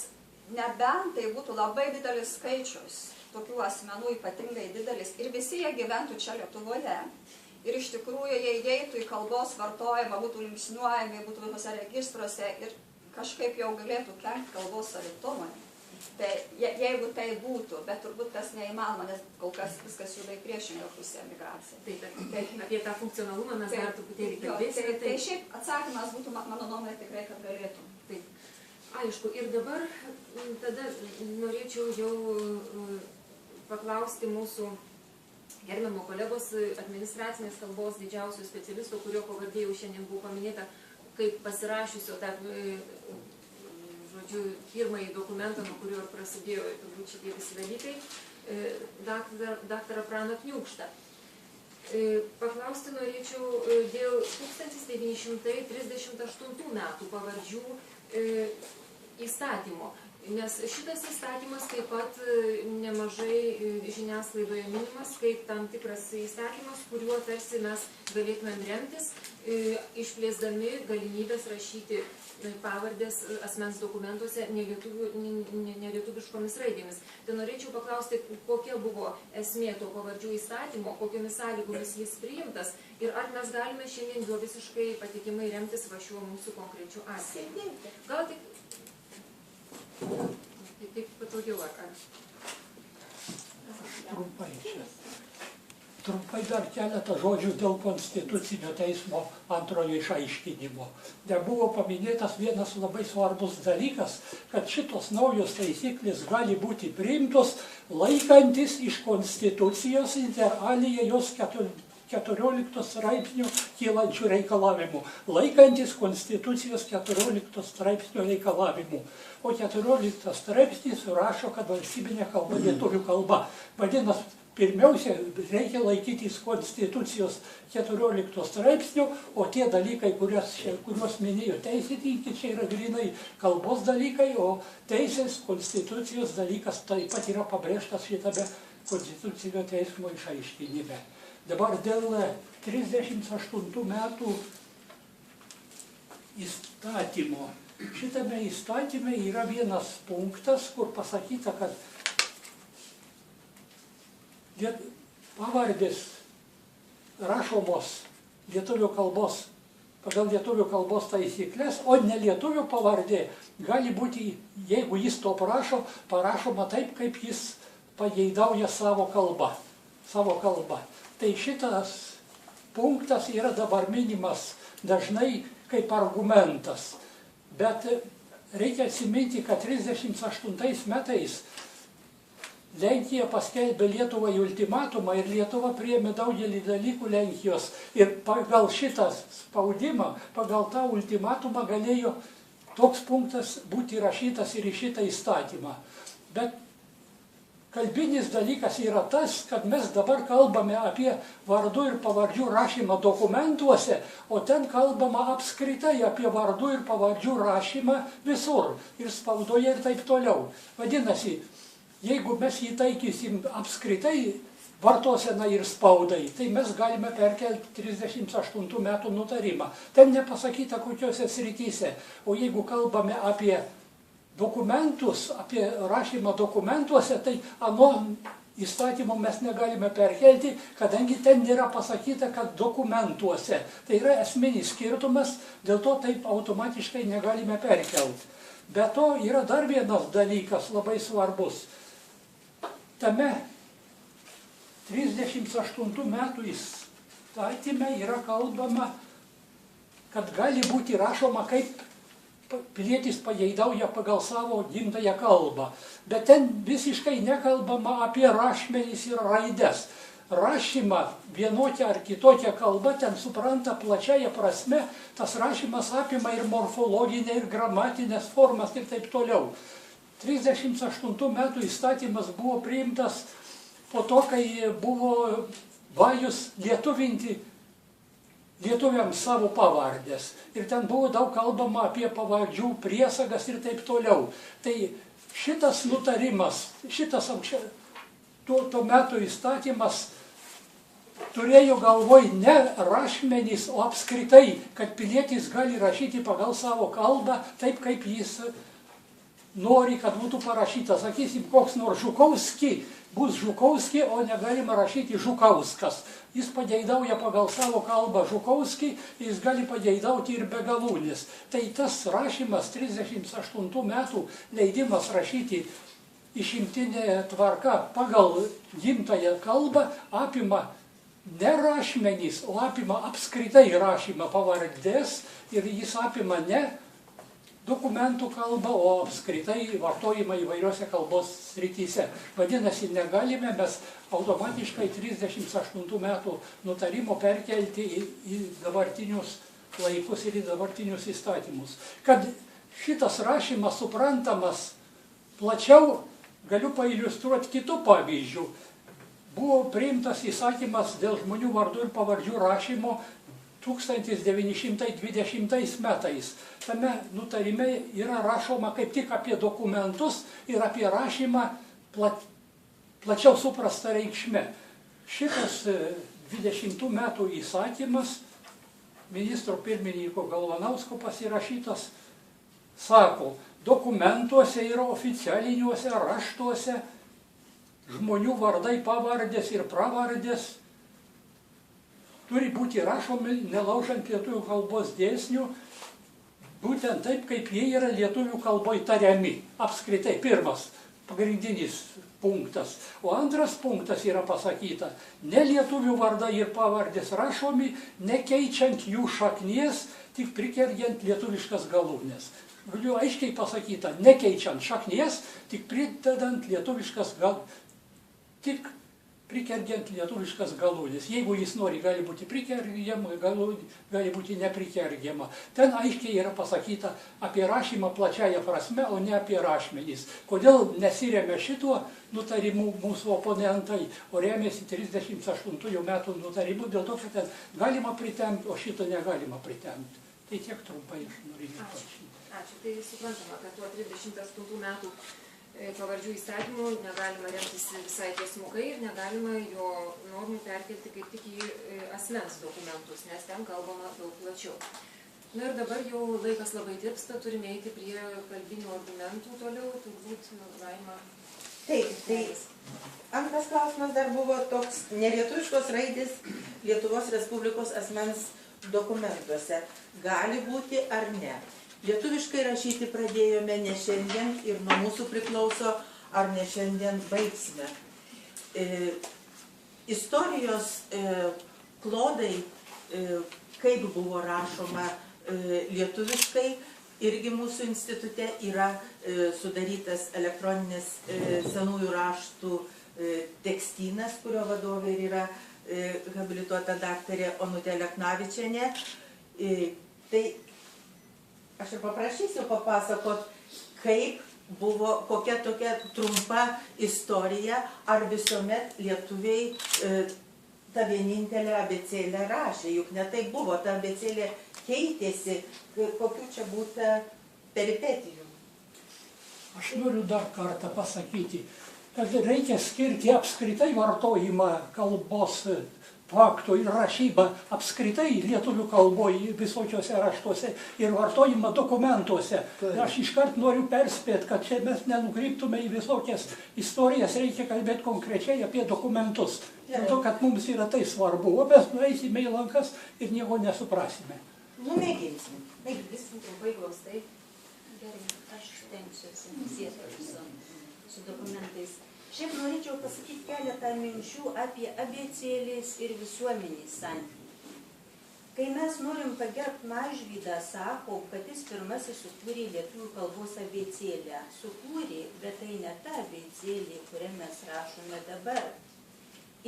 nebent tai būtų labai didelis skaičius tokių asmenų, ypatingai didelis, ir visi jie gyventų čia Lietuvoje, ir iš tikrųjų jie įeitų į kalbos vartojimą, būtų linksniuojami, būtų visose registruose ir kažkaip jau galėtų kenkti kalbos savitumui. Tai jeigu tai būtų, bet turbūt tas neįmanoma, nes kol kas viskas juda į priešingą pusę migraciją. Taip, apie tą funkcionalumą mes dar truputėlį kalbėsime. Tai šiaip atsakymas būtų, mano nuomonė, tikrai, kad galėtų. Taip. Aišku, ir dabar tada norėčiau jau paklausti mūsų gerbiamo kolegos administracinės kalbos didžiausio specialisto, kurio pavardė jau šiandien buvo paminėta, kaip pasirašiusio tą, žodžiu, pirmąjį dokumentą, nuo kurio ir prasidėjo turbūt šitie visi dalykai, daktarą Praną Kniūkštą. Paklausti norėčiau dėl 1938 metų pavardžių įstatymo, nes šitas įstatymas taip pat nemažai žiniasklaidoje minimas kaip tam tikras įstatymas, kuriuo tarsi mes galėtumėm remtis, išplėsdami galimybės rašyti pavardės asmens dokumentuose nelietuviškomis raidėmis. Tai norėčiau paklausti, kokia buvo esmė to pavardžių įstatymo, kokiomis sąlygomis jis priimtas ir ar mes galime šiandien jo visiškai patikimai remtis va šiuo mūsų konkrečiu atveju. Gal tik taip patogiau ar? Trumpai dar keletą žodžių dėl Konstitucinio teismo antrojo išaiškinimo. Dar buvo paminėtas vienas labai svarbus dalykas, kad šitos naujos taisyklės gali būti priimtos laikantis iš Konstitucijos inter alia jos 14 straipsnių kylančių reikalavimų, laikantis Konstitucijos 14 straipsnio reikalavimų. O 14 straipsnis rašo, kad valstybinė kalba lietuvių kalba. Vadinasi, pirmiausia, reikia laikytis Konstitucijos 14 straipsnių, o tie dalykai, kuriuos minėjo teisininkai, čia yra grinai kalbos dalykai, o teisės Konstitucijos dalykas taip pat yra pabrėžtas šitame Konstitucinio teismo išaiškinime. Dabar dėl 38 metų įstatymo. Šitame įstatyme yra vienas punktas, kur pasakyta, kad pavardės rašomos lietuvių kalbos pagal lietuvių kalbos taisyklės, o ne lietuvių pavardė gali būti, jeigu jis to prašo, parašoma taip, kaip jis pageidauja savo kalbą. Tai šitas punktas yra dabar minimas dažnai kaip argumentas. Bet reikia atsiminti, kad 38 metais Lenkija paskelbė Lietuvai ultimatumą ir Lietuva priėmė daugelį dalykų Lenkijos. Ir pagal šitą spaudimą, pagal tą ultimatumą galėjo toks punktas būti įrašytas ir į šitą įstatymą. Bet kalbinis dalykas yra tas, kad mes dabar kalbame apie vardų ir pavardžių rašymą dokumentuose, o ten kalbama apskritai apie vardų ir pavardžių rašymą visur, ir spaudoje ir taip toliau. Vadinasi, jeigu mes jį taikysim apskritai vartoseną ir spaudai, tai mes galime perkelti 38 metų nutarimą. Ten nepasakyta kokiuose srityse, o jeigu kalbame apie dokumentus, apie rašymą dokumentuose, tai ano įstatymo mes negalime perkelti, kadangi ten nėra pasakyta, kad dokumentuose. Tai yra esminis skirtumas, dėl to taip automatiškai negalime perkelti. Be to yra dar vienas dalykas labai svarbus. Tame 38 metų įstatyme yra kalbama, kad gali būti rašoma kaip pilietis pageidauja pagal savo gimtąją kalbą. Bet ten visiškai nekalbama apie rašmenis ir raides. Rašymą vienokią ar kitokią kalbą ten supranta plačiaja prasme, tas rašymas apima ir morfologinę, ir gramatinės formas ir taip toliau. 38 metų įstatymas buvo priimtas po to, kai buvo vajus lietuvinti lietuviams savo pavardės. Ir ten buvo daug kalbama apie pavardžių priesagas ir taip toliau. Tai šitas nutarimas, šitas tuo metu įstatymas turėjo galvoj ne rašmenys, o apskritai, kad pilietis gali rašyti pagal savo kalbą taip, kaip jis nori, kad būtų parašyta. Sakysim, koks nors Žukovski, bus Žukovski, o negalima rašyti Žukauskas. Jis pageidauja pagal savo kalbą Žukovski, jis gali pageidauti ir be galūnės. Tai tas rašymas 38 metų leidimas rašyti išimtinė tvarka pagal gimtąją kalbą apima ne rašmenys, o apima apskritai rašymą pavardės ir jis apima ne dokumentų kalbą, o apskritai vartojimą įvairiose kalbos srityse. Vadinasi, negalime mes automatiškai 38 metų nutarimo perkelti į dabartinius laikus ir į dabartinius įstatymus. Kad šitas rašymas suprantamas plačiau, galiu pailiustruoti kitų pavyzdžių. Buvo priimtas įsakymas dėl žmonių vardų ir pavardžių rašymo 1920 metais. Tame nutarime yra rašoma kaip tik apie dokumentus ir apie rašymą plačiau suprastą reikšmę. Šitas 20 metų įsakymas, ministro pirmininko Galvanausko pasirašytas, sako, dokumentuose ir oficialiniuose raštuose žmonių vardai, pavardės ir pravardės turi būti rašomi nelaužant lietuvių kalbos dėsnių, būtent taip, kaip jie yra lietuvių kalboj tariami. Apskritai, pirmas pagrindinis punktas. O antras punktas yra pasakyta, ne lietuvių vardai ir pavardės rašomi, nekeičiant jų šaknies, tik prikergiant lietuviškas galūnes. Galiu aiškiai pasakyta, nekeičiant šaknies, tik pridedant lietuviškas galūnes. Tik prikergiant lietuviškas galūnes. Jeigu jis nori, gali būti prikergiama, gali būti neprikergiama. Ten aiškiai yra pasakyta apie rašymą plačiaja prasme, o ne apie rašmenys. Kodėl nesiremia šituo nutarimu mūsų oponentai, o remiasi 38 metų nutarimu, dėl to, kad ten galima pritempti, o šito negalima pritempti. Tai tiek trumpai aš norėjau parašyti. Ačiū. Tai suprantama, kad tuo 38 metų pavardžių įstatymų negalima remtis visai tiesmukai ir negalima jo normų perkelti kaip tik į asmens dokumentus, nes ten kalbama daug plačiau. Na ir dabar jau laikas labai tirpsta, turime eiti prie kalbinių argumentų toliau, turbūt galima. Taip, tai antras klausimas dar buvo toks: nelietuviškos raidės Lietuvos Respublikos asmens dokumentuose gali būti ar ne? Lietuviškai rašyti pradėjome ne šiandien ir nuo mūsų priklauso, ar ne šiandien baigsime. Istorijos klodai, kaip buvo rašoma lietuviškai, irgi mūsų institute yra sudarytas elektroninis senųjų raštų tekstynas, kurio vadovė ir yra habilituota daktarė Onutė Leknavičienė. Tai aš ir paprašysiu papasakot, kaip buvo, kokia tokia trumpa istorija, ar visuomet lietuviai tą vienintelę abėcėlę rašė, juk ne taip buvo, ta abėcėlė keitėsi, kokių čia būta peripetijų. Aš noriu dar kartą pasakyti, kad reikia skirti apskritai vartojimą kalbos faktų ir rašybą apskritai lietuvių kalboje visokiuose raštuose ir vartojimą dokumentuose. Aš iškart noriu perspėti, kad čia mes nenukryptume į visokias istorijas, reikia kalbėti konkrečiai apie dokumentus. Dėl to, kad mums yra tai svarbu, o mes nueisime į lankas ir nieko nesuprasime. Mėginsim. Visi trumpai glaustai. Gerai, aš stengsiuosi sieti su dokumentais. Šiaip norėčiau pasakyti keletą minčių apie abėcėlės ir visuomenės santykį. Kai mes norim pagerbti Mažvydą, sakom, kad jis pirmasis sukūrė lietuvių kalbos abėcėlę. Sukūrė, bet tai ne ta abėcėlė, kurią mes rašome dabar.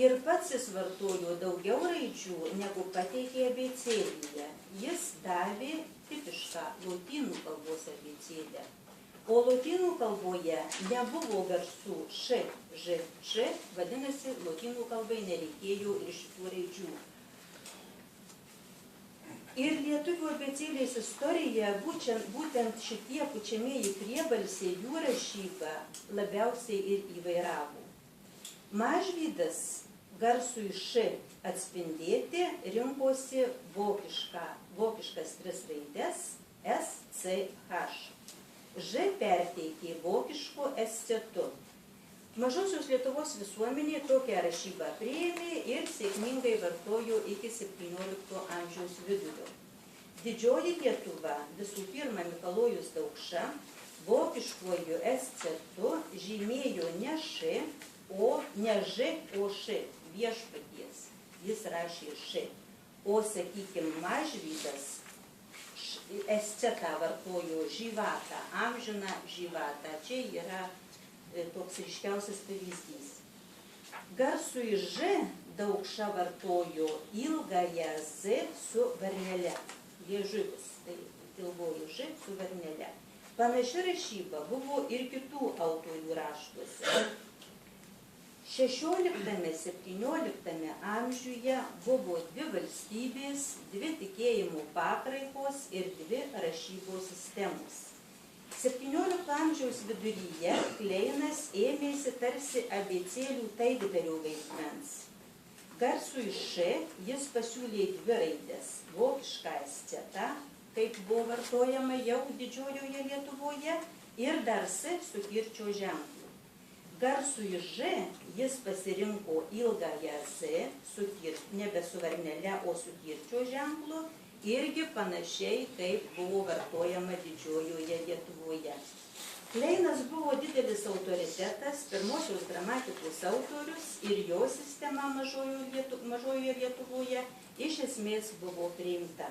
Ir pats jis vartojo daugiau raidžių, negu pateikė abėcėlėje. Jis davė tipišką lotynų kalbos abėcėlę. O lotynų kalboje nebuvo garsų š, ž, č, vadinasi, lotynų kalbai nereikėjo ir šitų raidžių. Ir lietuvių abėcėlės istorija, būtent šitie pučiamieji priebalsiai, jų rašybą labiausiai ir įvairavo. Mažvydas garsui š atspindėti rinkosi vokiškas 3 raides S, C, H. Ž perteikė vokišku escetu. Mažosios Lietuvos visuomenė tokią rašybą priėmė ir sėkmingai vartojo iki 17 amžiaus vidurio. Didžioji Lietuva, visų pirma Mikalojus Daukša, vokiškuoju escetu žymėjo ne š, ne ž, o š, viešpaties. Jis rašė š. O, sakykime, Mažvydas escetą vartojo žyvatą, amžiną žyvatą. Čia yra toks ryškiausias pavyzdys. Garsui ž Daukša vartojo ilgąją z su varnele. Liežuvis, tai ilgoji ž su varnele. Panaši rašyba buvo ir kitų autorių raštuose. 16–17 amžiuje buvo 2 valstybės, 2 tikėjimų pakraipos ir 2 rašybos sistemos. 17 amžiaus viduryje Kleinas ėmėsi tarsi abėcėlių taikdario vaidmens. Garsui š jis pasiūlė 2 raidės – vokišką escetą, kaip buvo vartojama jau didžiojoje Lietuvoje, ir dar s su kirčio ženklu. Garsui ž jis pasirinko ilgąją z, nebe su varnele, o su kirčio ženklu, irgi panašiai, kaip buvo vartojama didžiojoje Lietuvoje. Kleinas buvo didelis autoritetas, pirmosios gramatikos autorius ir jo sistema mažojoje Lietuvoje iš esmės buvo priimta.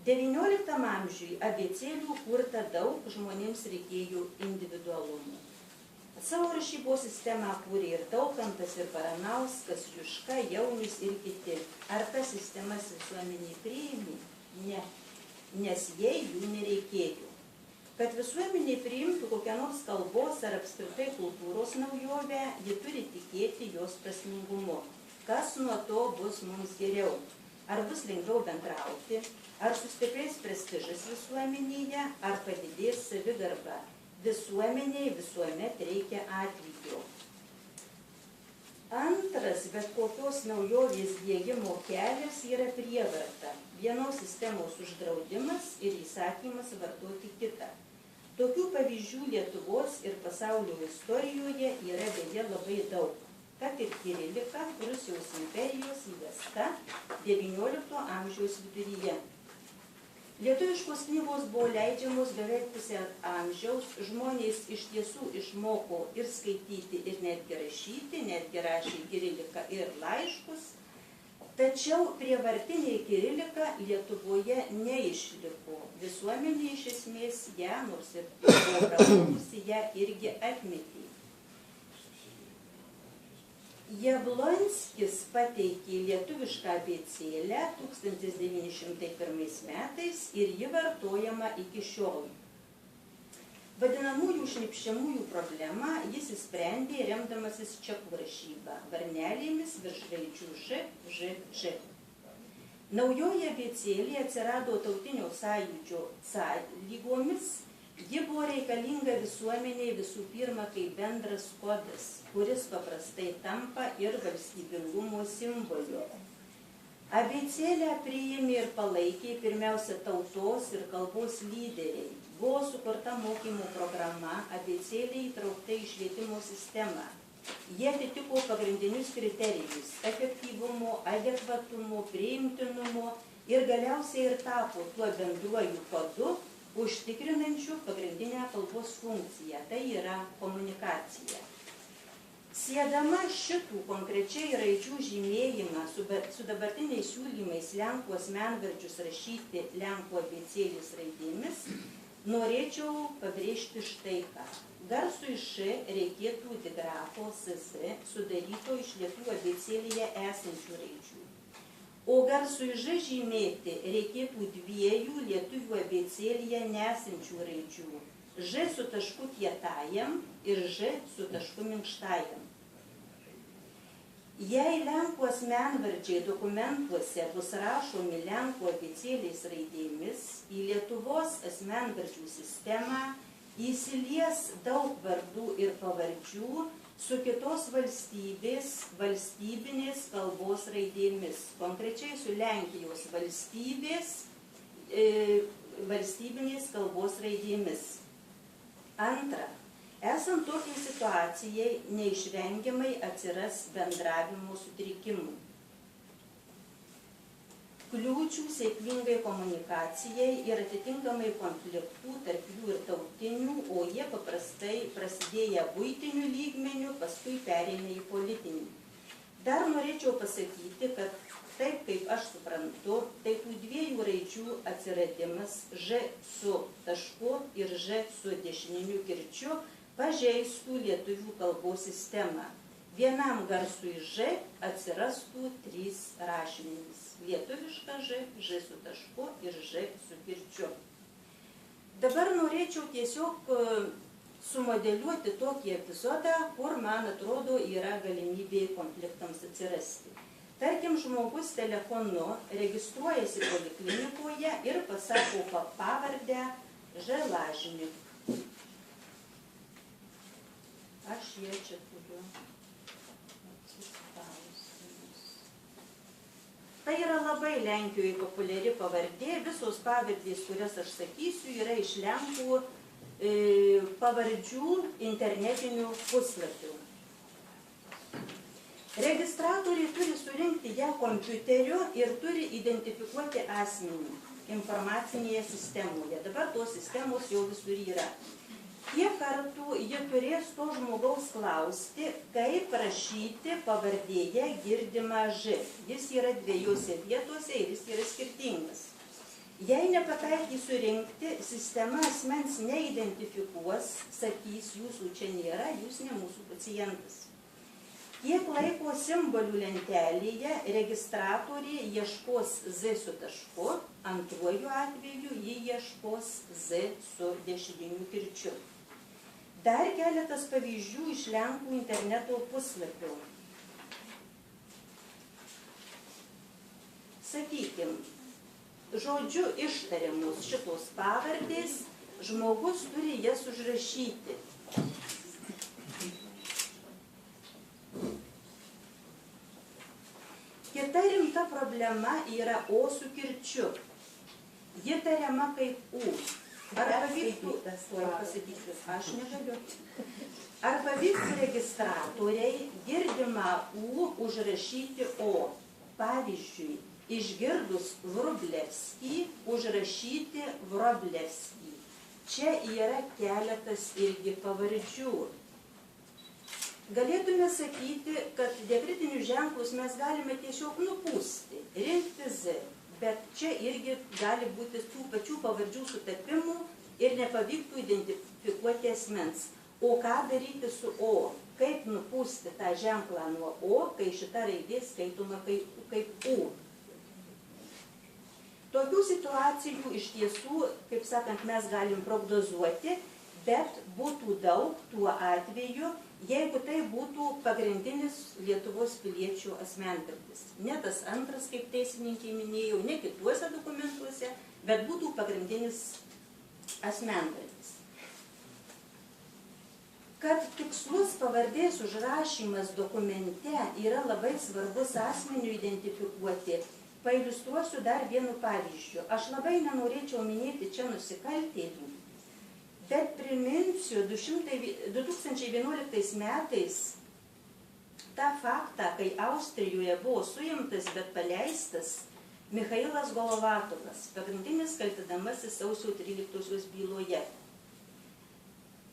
19 amžiui abėcėlių kurta daug, žmonėms reikėjo individualumų. Savo rašybos sistemą kūrė ir Daukantas, ir Baranauskas, Juška, Jaunius ir kiti. Ar tas sistemas visuomeniai priėmė? Ne, nes jai jų nereikėjo. Kad visuomeniai priimtų kokią nors kalbos ar apskritai kultūros naujovę, ji turi tikėti jos prasmingumu. Kas nuo to bus mums geriau? Ar bus lengviau bendrauti? Ar sustiprės prestižas visuomenėje? Ar padidės savigarba? Visuomeniai visuomet reikia atlygio. Antras, bet kokios naujovės diegimo kelias yra prievarta. Vienos sistemos uždraudimas ir įsakymas vartoti kitą. Tokių pavyzdžių Lietuvos ir pasaulio istorijoje yra beje labai daug. Kad ir kirilika Rusijos imperijos įvesta XIX amžiaus viduryje. Lietuviškos knygos buvo leidžiamos beveik pusę amžiaus, žmonės iš tiesų išmoko ir skaityti, ir netgi rašyti, netgi rašė kiriliką ir laiškus, tačiau prievartinė kirilika Lietuvoje neišliko. Visuomenė iš esmės ją, nors ir buvo pramokusi, ją irgi atmetė. Jablonskis pateikė lietuvišką abėcėlę 1901 metais ir ji vartojama iki šiol. Vadinamųjų šnipščiamųjų problemą jis išsprendė remdamasis čekų rašyba, varnelėmis virš raidžių Ž, Ž, Ž. Naujoji abėcėlė atsirado tautinio sąjūdžio sąlygomis. Ji buvo reikalinga visuomeniai visų pirma kaip bendras kodas, kuris paprastai tampa ir valstybingumo simboliu. Abėcėlę priėmė ir palaikė pirmiausia tautos ir kalbos lyderiai. Buvo sukurta mokymo programa, abėcėlė įtraukta į švietimo sistemą. Jie atitiko pagrindinius kriterijus – efektyvumo, adekvatumo, priimtinumo ir galiausiai ir tapo tuo bendruoju kodu, užtikrinančių pagrindinę kalbos funkciją, tai yra komunikacija. Siedama šitų konkrečiai raidžių žymėjimą su dabartiniais siūlymais lenkų asmenvardžius rašyti lenkų abėcėlės raidėmis, norėčiau pabrėžti štai ką. Garsui Š reikėtų digrafo SS sudaryto iš lietuvių abėcėlėje esančių raidžių. O garsui Ž žymėti reikėtų dviejų lietuvių abėcėlėje nesančių raidžių. Ž su tašku kietajam ir Ž su tašku minkštajam. Jei lenkų asmenvardžiai dokumentuose bus rašomi lenkų abėcėlės raidėmis, į Lietuvos asmenvardžių sistemą įsilies daug vardų ir pavardžių su kitos valstybės valstybinės kalbos raidėmis, konkrečiai su Lenkijos valstybinės kalbos raidėmis. Antra, esant tokiai situacijai, neišvengiamai atsiras bendravimo sutrikimų. Kliūčių sėkmingai komunikacijai ir atitinkamai konfliktų tarp jų ir tautinių, o jie paprastai prasidėję buitinių lygmenių, paskui pereina į politinį. Dar norėčiau pasakyti, kad taip kaip aš suprantu, tai tų dviejų raidžių atsiradimas Ž su tašku ir Ž su dešininiu kirčiu pažeistų lietuvių kalbos sistemą. Vienam garsui Ž atsirastų 3 rašmenys. Lietuviška Ž, Ž su tašku ir Ž su kirčiu. Dabar norėčiau tiesiog sumodeliuoti tokį epizodą, kur, man atrodo, yra galimybė konfliktams atsirasti. Tarkim, žmogus telefonu registruojasi poliklinikoje ir pasako pavardę Želažnik. Aš ją čia turiu. Tai yra labai Lenkijoje populiari pavardė, visos pavardės, kurias aš sakysiu, yra iš Lenkų pavardžių internetinių puslapių. Registratoriai turi surinkti ją kompiuteriu ir turi identifikuoti asmenį informacinėje sistemoje. Dabar tos sistemos jau visur yra. Kiek kartų ji turės to žmogaus klausti, kaip rašyti pavardėje girdimą Ž. Jis yra dviejose vietose ir jis yra skirtingas. Jei nepataikys surinkti, sistema asmens neidentifikuos, sakys, jūsų čia nėra, jūs ne mūsų pacientas. Kiek laiko simbolių lentelėje registratorė ieškos Z su tašku, antruoju atveju ji ieškos Z su dešininiu kirčiu. Dar keletas pavyzdžių iš Lenkų interneto puslapių. Sakykim, žodžiu ištariamos šitos pavardės, žmogus turi jas užrašyti. Kita rimta problema yra O su kirčiu. Ji tariama kaip U. Ar pavyktų, aš negaliu. Ar pavyktų registratoriai girdimą U užrašyti O? Pavyzdžiui, išgirdus Vrublevskį užrašyti Vroblevskį. Čia yra keletas irgi pavardžių. Galėtume sakyti, kad diakritinius ženklus mes galime tiesiog nupūsti, rinkti Z, bet čia irgi gali būti tų pačių pavardžių sutapimų ir nepavyktų identifikuoti asmens. O ką daryti su O? Kaip nupūsti tą ženklą nuo O, kai šita raidė skaitoma kaip U? Tokių situacijų iš tiesų, kaip sakant, mes galim prognozuoti, bet būtų daug tuo atveju, jeigu tai būtų pagrindinis Lietuvos piliečių asmenvardis. Ne tas antras, kaip teisininkai minėjau, ne kituose dokumentuose, bet būtų pagrindinis asmenvardis. Kad tikslus pavardės užrašymas dokumente yra labai svarbus asmeniui identifikuoti, pailiustruosiu dar vienu pavyzdžiu. Aš labai nenorėčiau minėti čia nusikaltėlių, bet priminsiu 2011 metais tą faktą, kai Austrijoje buvo suimtas, bet paleistas Michailas Golovatovas, pagrindinis kaltinamasis sausio 13 byloje.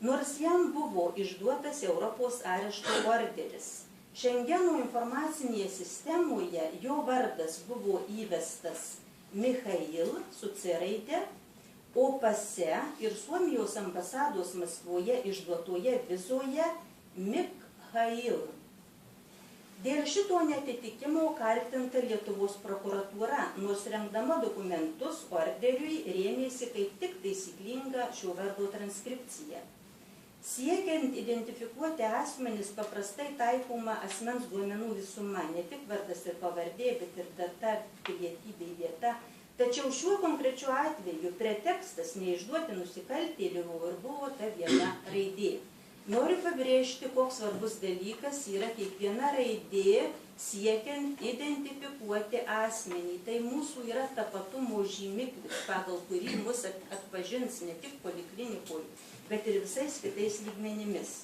Nors jam buvo išduotas Europos arešto orderis, Šengeno informacinėje sistemoje jo vardas buvo įvestas Michail su C raide, o pase ir Suomijos ambasados Maskvoje išduotoje vizoje Mikhail. Dėl šito neatitikimo kaltinta Lietuvos prokuratūra, nors rengdama dokumentus orderiui rėmėsi kaip tik taisyklinga šio vardo transkripcija. Siekiant identifikuoti asmenis paprastai taikoma asmens duomenų visuma, ne tik vardas ir pavardė, bet ir data, pilietybė, vieta. Tačiau šiuo konkrečiu atveju pretekstas neišduoti nusikaltėlių ir buvo ta viena raidė. Noriu pabrėžti, koks svarbus dalykas yra kiekviena raidė siekiant identifikuoti asmenį. Tai mūsų yra tapatumo žymiklis, pagal kurį mus atpažins ne tik poliklinikoje, bet ir visais kitais lygmenimis.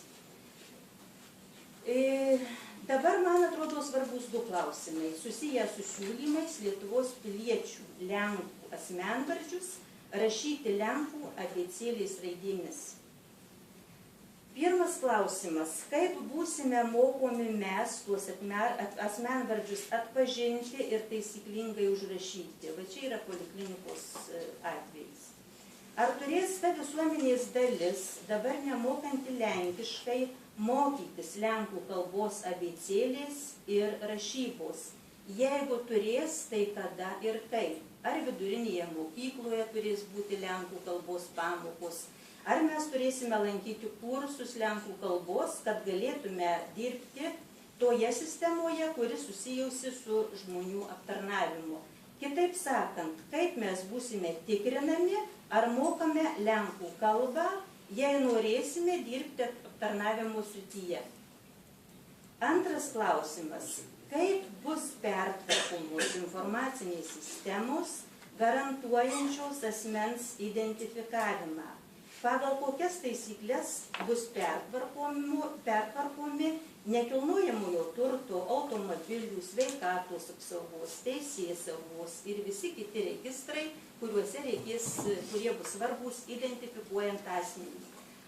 Dabar, man atrodo, svarbus du klausimai, susiję su siūlymais Lietuvos piliečių Lenkų asmenvardžius rašyti Lenkų abėcėlės raidėmis. Pirmas klausimas, kaip būsime mokomi mes tuos asmenvardžius atpažinti ir taisyklingai užrašyti? Va čia yra poliklinikos atvejis. Ar turės ta visuomenės dalis, dabar nemokanti lenkiškai, mokytis lenkų kalbos abėcėlės ir rašybos? Jeigu turės, tai kada ir kaip? Ar vidurinėje mokykloje turės būti lenkų kalbos pamokos? Ar mes turėsime lankyti kursus lenkų kalbos, kad galėtume dirbti toje sistemoje, kuri susijusi su žmonių aptarnavimu? Kitaip sakant, kaip mes būsime tikrinami, ar mokame lenkų kalbą, jei norėsime dirbti aptarnavimo srityje? Antras klausimas, kaip bus pertvarkomos informacinės sistemos, garantuojančios asmens identifikavimą? Pagal kokias taisyklės bus pertvarkomi nekilnojamojo turto, automobilių, sveikatos apsaugos, teisėsaugos ir visi kiti registrai, kurie bus svarbus identifikuojant asmenį.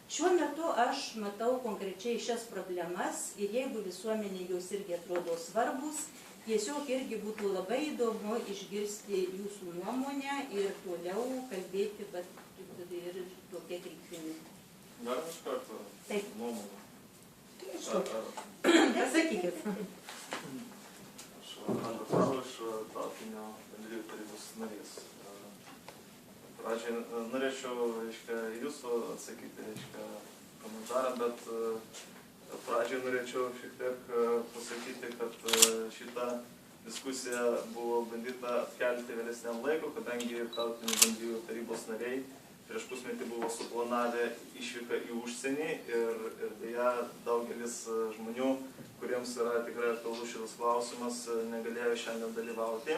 Šiuo metu aš matau konkrečiai šias problemas ir jeigu visuomenė jos irgi atrodo svarbus, tiesiog irgi būtų labai įdomu išgirsti jūsų nuomonę ir toliau kalbėti, bet ir tokia kryptimi. Galim iš karto Taip. nuomonę. Pasakykit. Aš Andrius iš tautinio bendrijų tarybos narys. Pradžiai norėčiau, jūsų atsakyti, komentarą, bet pradžiai norėčiau šiek tiek pasakyti, kad šitą diskusiją buvo bandyta atkelti vėlesniam laiku, kadangi tautinių bendrijų tarybos nariai prieš pusmetį buvo suplanavę išvyką į užsienį ir deja daugelis žmonių, kuriems yra tikrai aktualus šitas klausimas, negalėjo šiandien dalyvauti.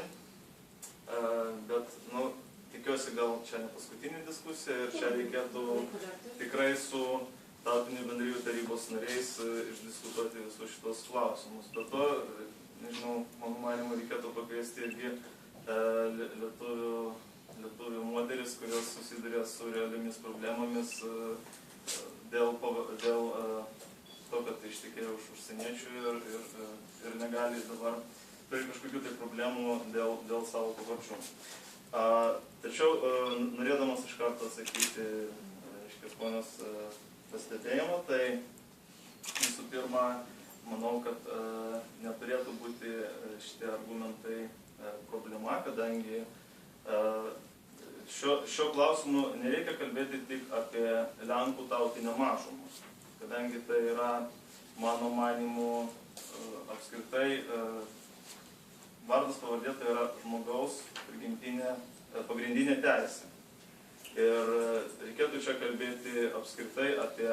Bet, tikiuosi, gal čia ne paskutinė diskusija ir čia reikėtų tikrai su tautinių bendrijų tarybos nariais išdiskutuoti visus šitos klausimus. Be to, nežinau, mano manimu, reikėtų pakviesti irgi lietuvių moteris, kurios susiduria su realiomis problemomis dėl to, kad ištekėjo už užsieniečių ir negali dabar turi kažkokių tai problemų dėl savo pavardžių. Tačiau norėdamas iš karto atsakyti ponios pastebėjimą, tai visų pirma, manau, kad neturėtų būti šitie argumentai problema, kadangi šio klausimu nereikia kalbėti tik apie Lenkų tautinę mažumą, kadangi tai yra, mano manimu, apskritai vardas pavardė tai yra žmogaus pagrindinė teisė. Ir reikėtų čia kalbėti apskritai apie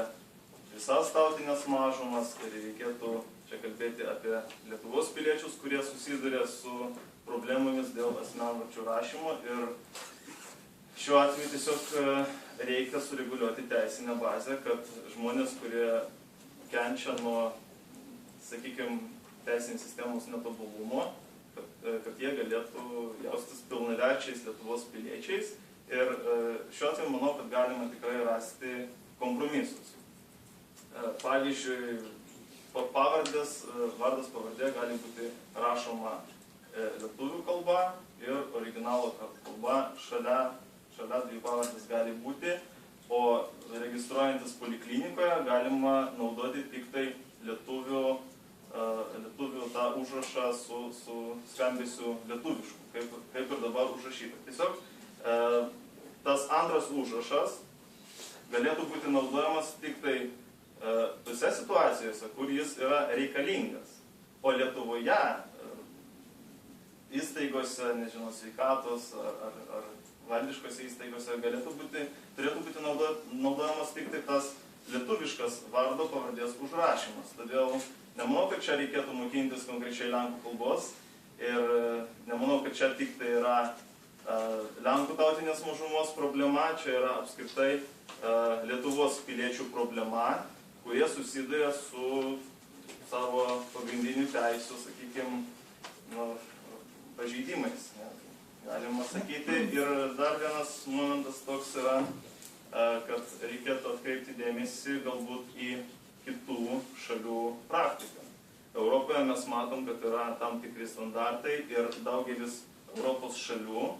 visas tautinės mažumas ir reikėtų čia kalbėti apie Lietuvos piliečius, kurie susiduria su problemomis dėl asmenvardžių rašymo ir šiuo atveju tiesiog reikia sureguliuoti teisinę bazę, kad žmonės, kurie kenčia nuo, sakykime, teisinės sistemos netobulumo, kad jie galėtų jaustis pilnaverčiais Lietuvos piliečiais ir šiuo atveju manau, kad galima tikrai rasti kompromisus. Pavyzdžiui, vardas pavardė gali būti rašoma lietuvių kalba ir originalo kalba šalia dviejų pavardės gali būti, o registruojantis poliklinikoje galima naudoti tik tai lietuvių tą užrašą su skambesiu lietuvišku, kaip ir dabar užrašyta. Tiesiog tas antras užrašas galėtų būti naudojamas tik tai tose situacijose, kur jis yra reikalingas, o Lietuvoje įstaigose, nežinau, sveikatos ar valdiškose įstaigose turėtų būti naudojamas tik tai tas lietuviškas vardo pavardės užrašymas. Todėl nemanau, kad čia reikėtų mokintis konkrečiai lenkų kalbos ir nemanau, kad čia tik tai yra Lenkų tautinės mažumos problema, čia yra apskritai Lietuvos piliečių problema, kurie susiduria su savo pagrindinių teisių, sakykime, pažeidimais. Galima sakyti. Ir dar vienas momentas toks yra, kad reikėtų atkreipti dėmesį galbūt į kitų šalių praktiką. Europoje mes matom, kad yra tam tikri standartai ir daugelis Europos šalių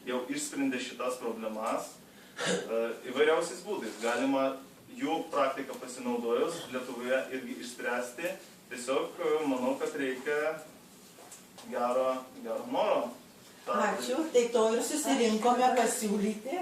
jau išsprendė šitas problemas įvairiausiais būdais. Galima jų praktiką pasinaudojus Lietuvoje irgi išspręsti. Tiesiog manau, kad reikia gero noro. Ačiū, tai to ir susirinkome pasiūlyti.